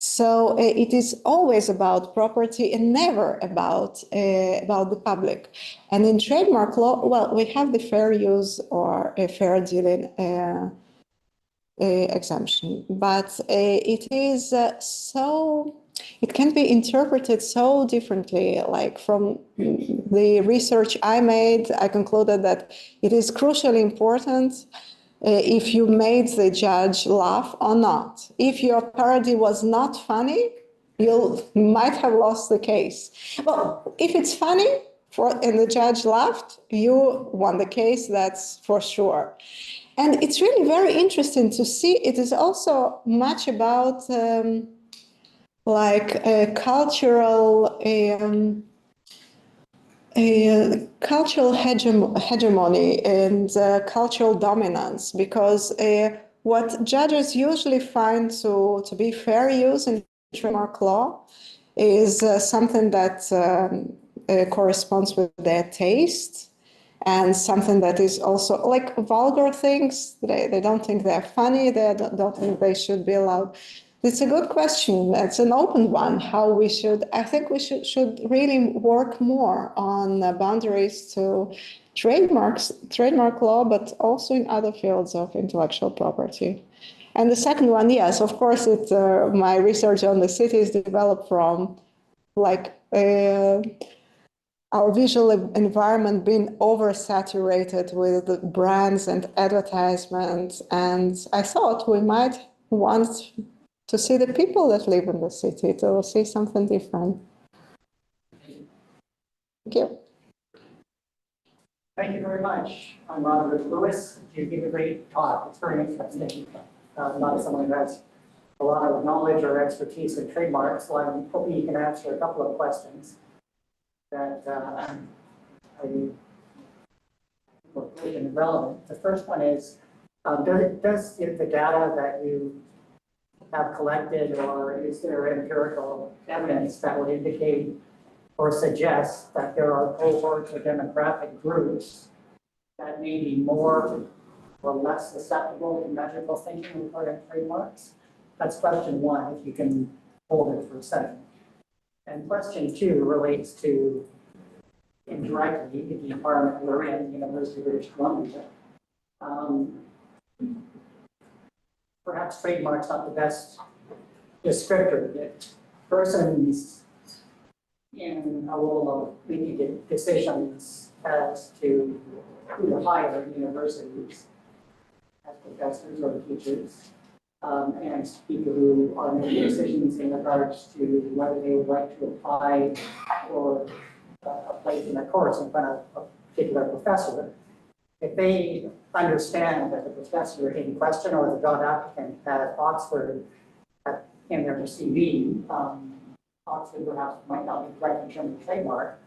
So it is always about property and never about the public. And in trademark law, well, we have the fair use or a fair dealing exemption, but it is it can be interpreted so differently. Like from the research I made, I concluded that it is crucially important if you made the judge laugh or not. If your parody was not funny, you might have lost the case. Well, if it's funny and the judge laughed, you won the case, that's for sure. And it's really very interesting to see. It is also much about cultural hegemony and cultural dominance, because what judges usually find to be fair use in trademark law is something that corresponds with their taste, and something that is also like vulgar things. They don't think they're funny. They don't think they should be allowed. It's a good question. It's an open one. How we should, I think we should really work more on boundaries to trademark law, but also in other fields of intellectual property. And the second one, yes, of course, my research on the city is developed from like our visual environment being oversaturated with brands and advertisements. And I thought we might want to see the people that live in the city, to see something different. Thank you. Thank you very much. I'm Robert Lewis. You gave a great talk. It's very interesting. Not someone who has a lot of knowledge or expertise in trademarks, so I'm hoping you can answer a couple of questions that I think are good and relevant. The first one is, does the data that you have collected, or is there empirical evidence that would indicate or suggest that there are cohorts or demographic groups that may be more or less susceptible to measurable thinking regarding trademarks? That's question one, if you can hold it for a second. And question two relates to, indirectly, the environment we're in, the University of British Columbia. Perhaps trademark's not the best descriptor, but persons in a role of making decisions as to who to hire in universities as professors or teachers, and people who are making decisions in regards to whether they would like to apply for a place in a course in front of a particular professor. If they understand that the professor in question or the job applicant at Oxford in their CV, Oxford perhaps might not be correct in terms of trademark,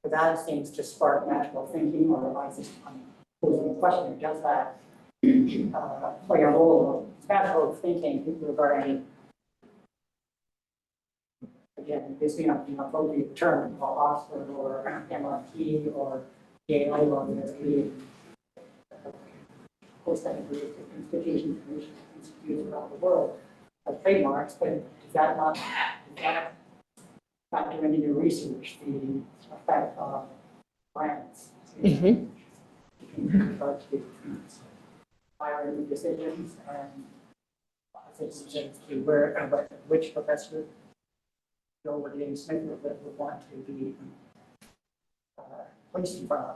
but that seems to spark natural thinking, or I think I'm posing a question, does that play a role of natural thinking regarding, again, this being an appropriate term, for Oxford or MIT or Yale or the post-secondary institutions and institutes around the world of trademarks, but does that not factor into your research the effect of brands in regards to hiring decisions and to which professor Joe or James Smith would want to be placed in front of?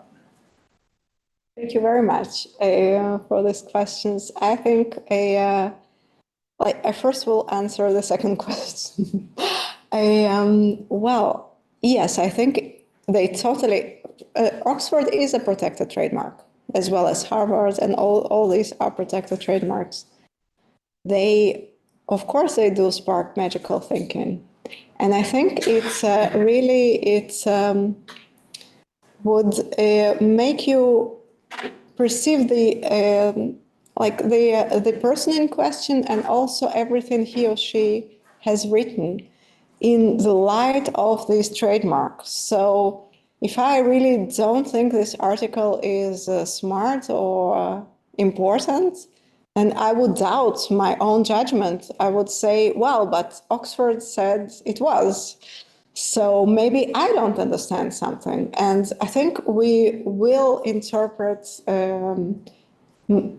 Thank you very much for these questions. I think I first will answer the second question. Well, yes, I think they totally, Oxford is a protected trademark, as well as Harvard, and all these are protected trademarks. Of course, they do spark magical thinking. And I think it's would make you perceive the person in question and also everything he or she has written in the light of these trademarks. So if I really don't think this article is smart or important, And I would doubt my own judgment. I would say, well, but Oxford said it was. So maybe I don't understand something. And I think we will interpret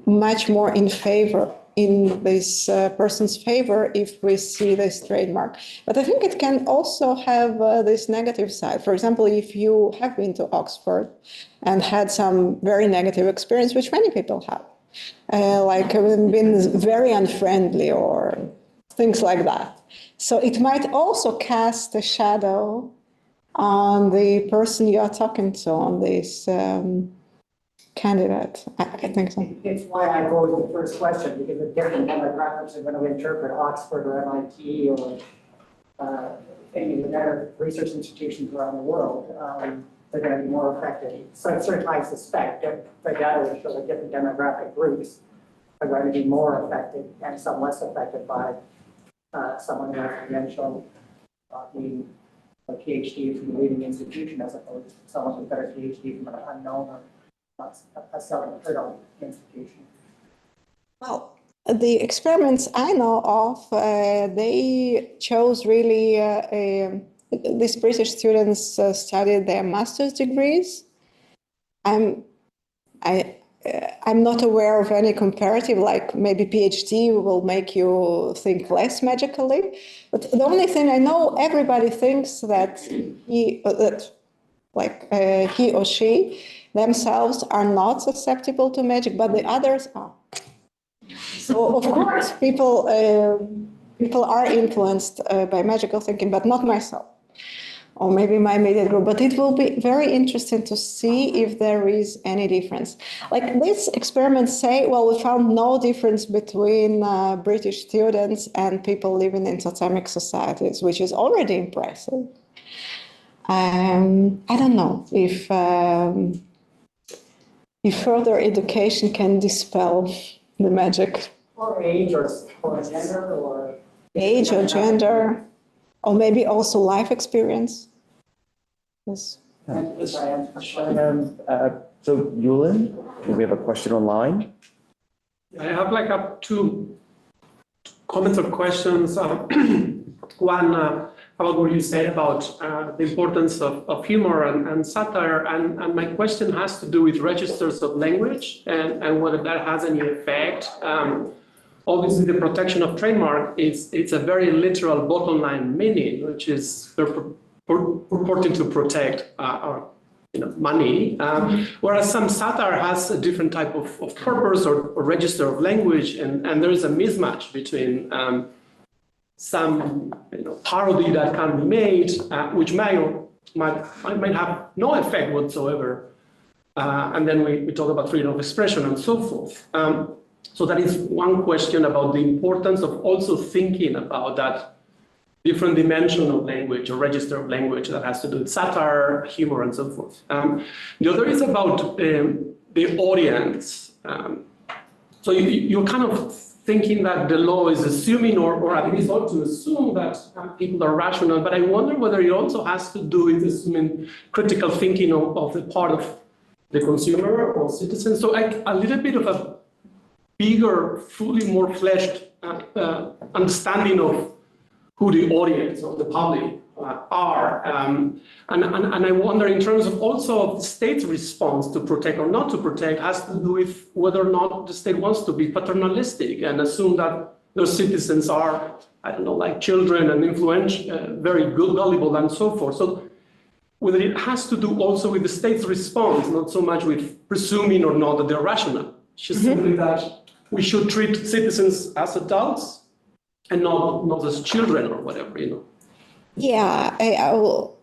much more in favor, in this person's favor, if we see this trademark. But I think it can also have this negative side. For example, if you have been to Oxford and had some very negative experience, which many people have, like been very unfriendly or things like that. So it might also cast a shadow on the person you are talking to, on this candidate. I think so. It's why I go with the first question, because the different demographics are going to interpret Oxford or MIT or any of the better research institutions around the world. They're going to be more affected. So certainly I suspect that the data will show that different demographic groups are going to be more affected and some less affected by someone who has credential being a PhD from a leading institution as opposed to someone who's got a PhD from an unknown or a seldom heard of institution. Well, the experiments I know of, they chose really, these British students studied their master's degrees. I'm not aware of any comparative, like maybe PhD will make you think less magically. But the only thing I know, everybody thinks that he or she themselves are not susceptible to magic, but the others are. So of course, people are influenced by magical thinking, but not myself, or maybe my immediate group. But it will be very interesting to see if there is any difference. Like these experiments say, well, we found no difference between British students and people living in totemic societies, which is already impressive. I don't know if further education can dispel the magic. Or age or gender or... Age or gender, or maybe also life experience. Yes. So Yulin, we have a question online. I have like two comments or questions. One about what you said about the importance of humor and satire, and my question has to do with registers of language and whether that has any effect. Obviously, the protection of trademark it's a very literal bottom line meaning, which is purporting to protect our money, whereas some satire has a different type of purpose or register of language, and there is a mismatch between some parody that can be made, which might have no effect whatsoever, and then we talk about freedom of expression and so forth. So that is one question about the importance of also thinking about that different dimension of language or register of language that has to do with satire, humor, and so forth. The other is about the audience. So you're kind of thinking that the law is assuming, or at least ought to assume that people are rational, but I wonder whether it also has to do with assuming critical thinking of the part of the consumer or citizen. So a little bit of a bigger, fully more fleshed understanding of who the audience or the public are. And I wonder in terms of also of the state's response to protect or not to protect has to do with whether or not the state wants to be paternalistic and assume that their citizens are, I don't know, like children and influential, very good, gullible and so forth. So whether it has to do also with the state's response, not so much with presuming or not that they're rational. It's just simply that we should treat citizens as adults and not as children or whatever, Yeah, I will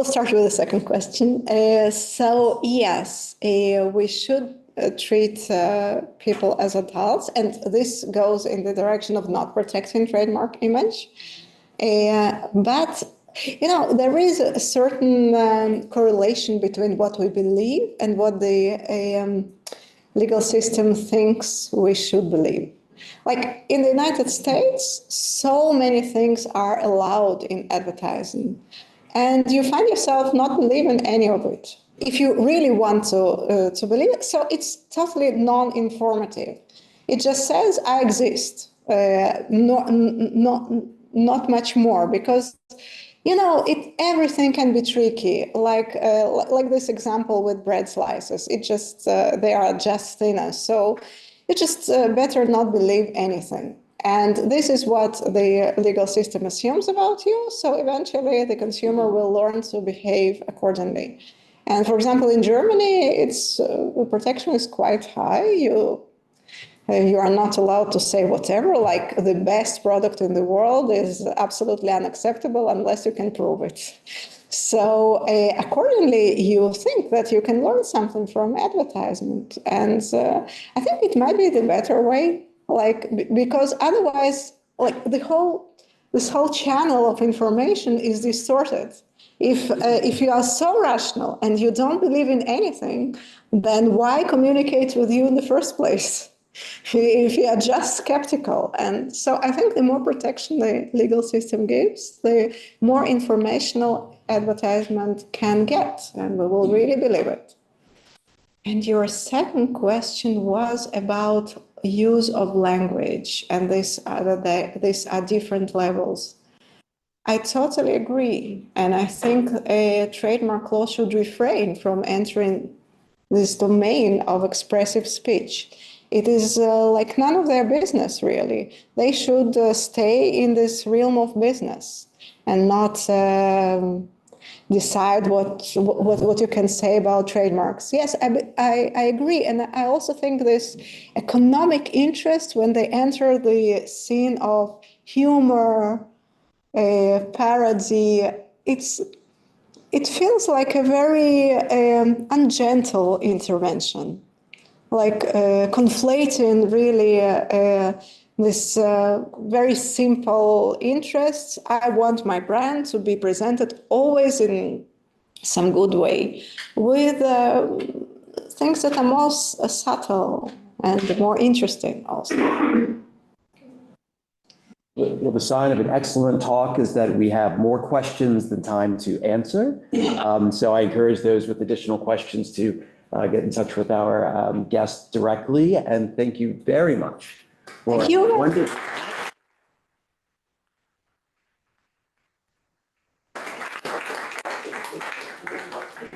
start with the second question. So yes, we should treat people as adults, and this goes in the direction of not protecting trademark image. But there is a certain correlation between what we believe and what the legal system thinks we should believe. Like in the United States, so many things are allowed in advertising, and you find yourself not believing any of it. if you really want to believe it. So it's totally non-informative. It just says I exist, not much more, because everything can be tricky. Like this example with bread slices. It just they are just thinner, so you just better not believe anything. And this is what the legal system assumes about you. So eventually, the consumer will learn to behave accordingly. And for example, in Germany, the protection is quite high. You are not allowed to say whatever, like the best product in the world is absolutely unacceptable unless you can prove it. So accordingly, you think that you can learn something from advertisement. And I think it might be the better way, because otherwise, this whole channel of information is distorted. If you are so rational and you don't believe in anything, then why communicate with you in the first place? If you are just skeptical. And so I think the more protection the legal system gives, the more informational advertisement can get, and we will really believe it. And your second question was about use of language, and these are different levels. I totally agree. And I think a trademark law should refrain from entering this domain of expressive speech. It is like none of their business, really. They should stay in this realm of business and not decide what you can say about trademarks. Yes, I agree. And I also think this economic interest, when they enter the scene of humor, parody, it feels like a very ungentle intervention, like conflating really this very simple interests. I want my brand to be presented always in some good way, with things that are more subtle and more interesting also. Well, the sign of an excellent talk is that we have more questions than time to answer. So I encourage those with additional questions to get in touch with our guests directly. And thank you very much. Thank you.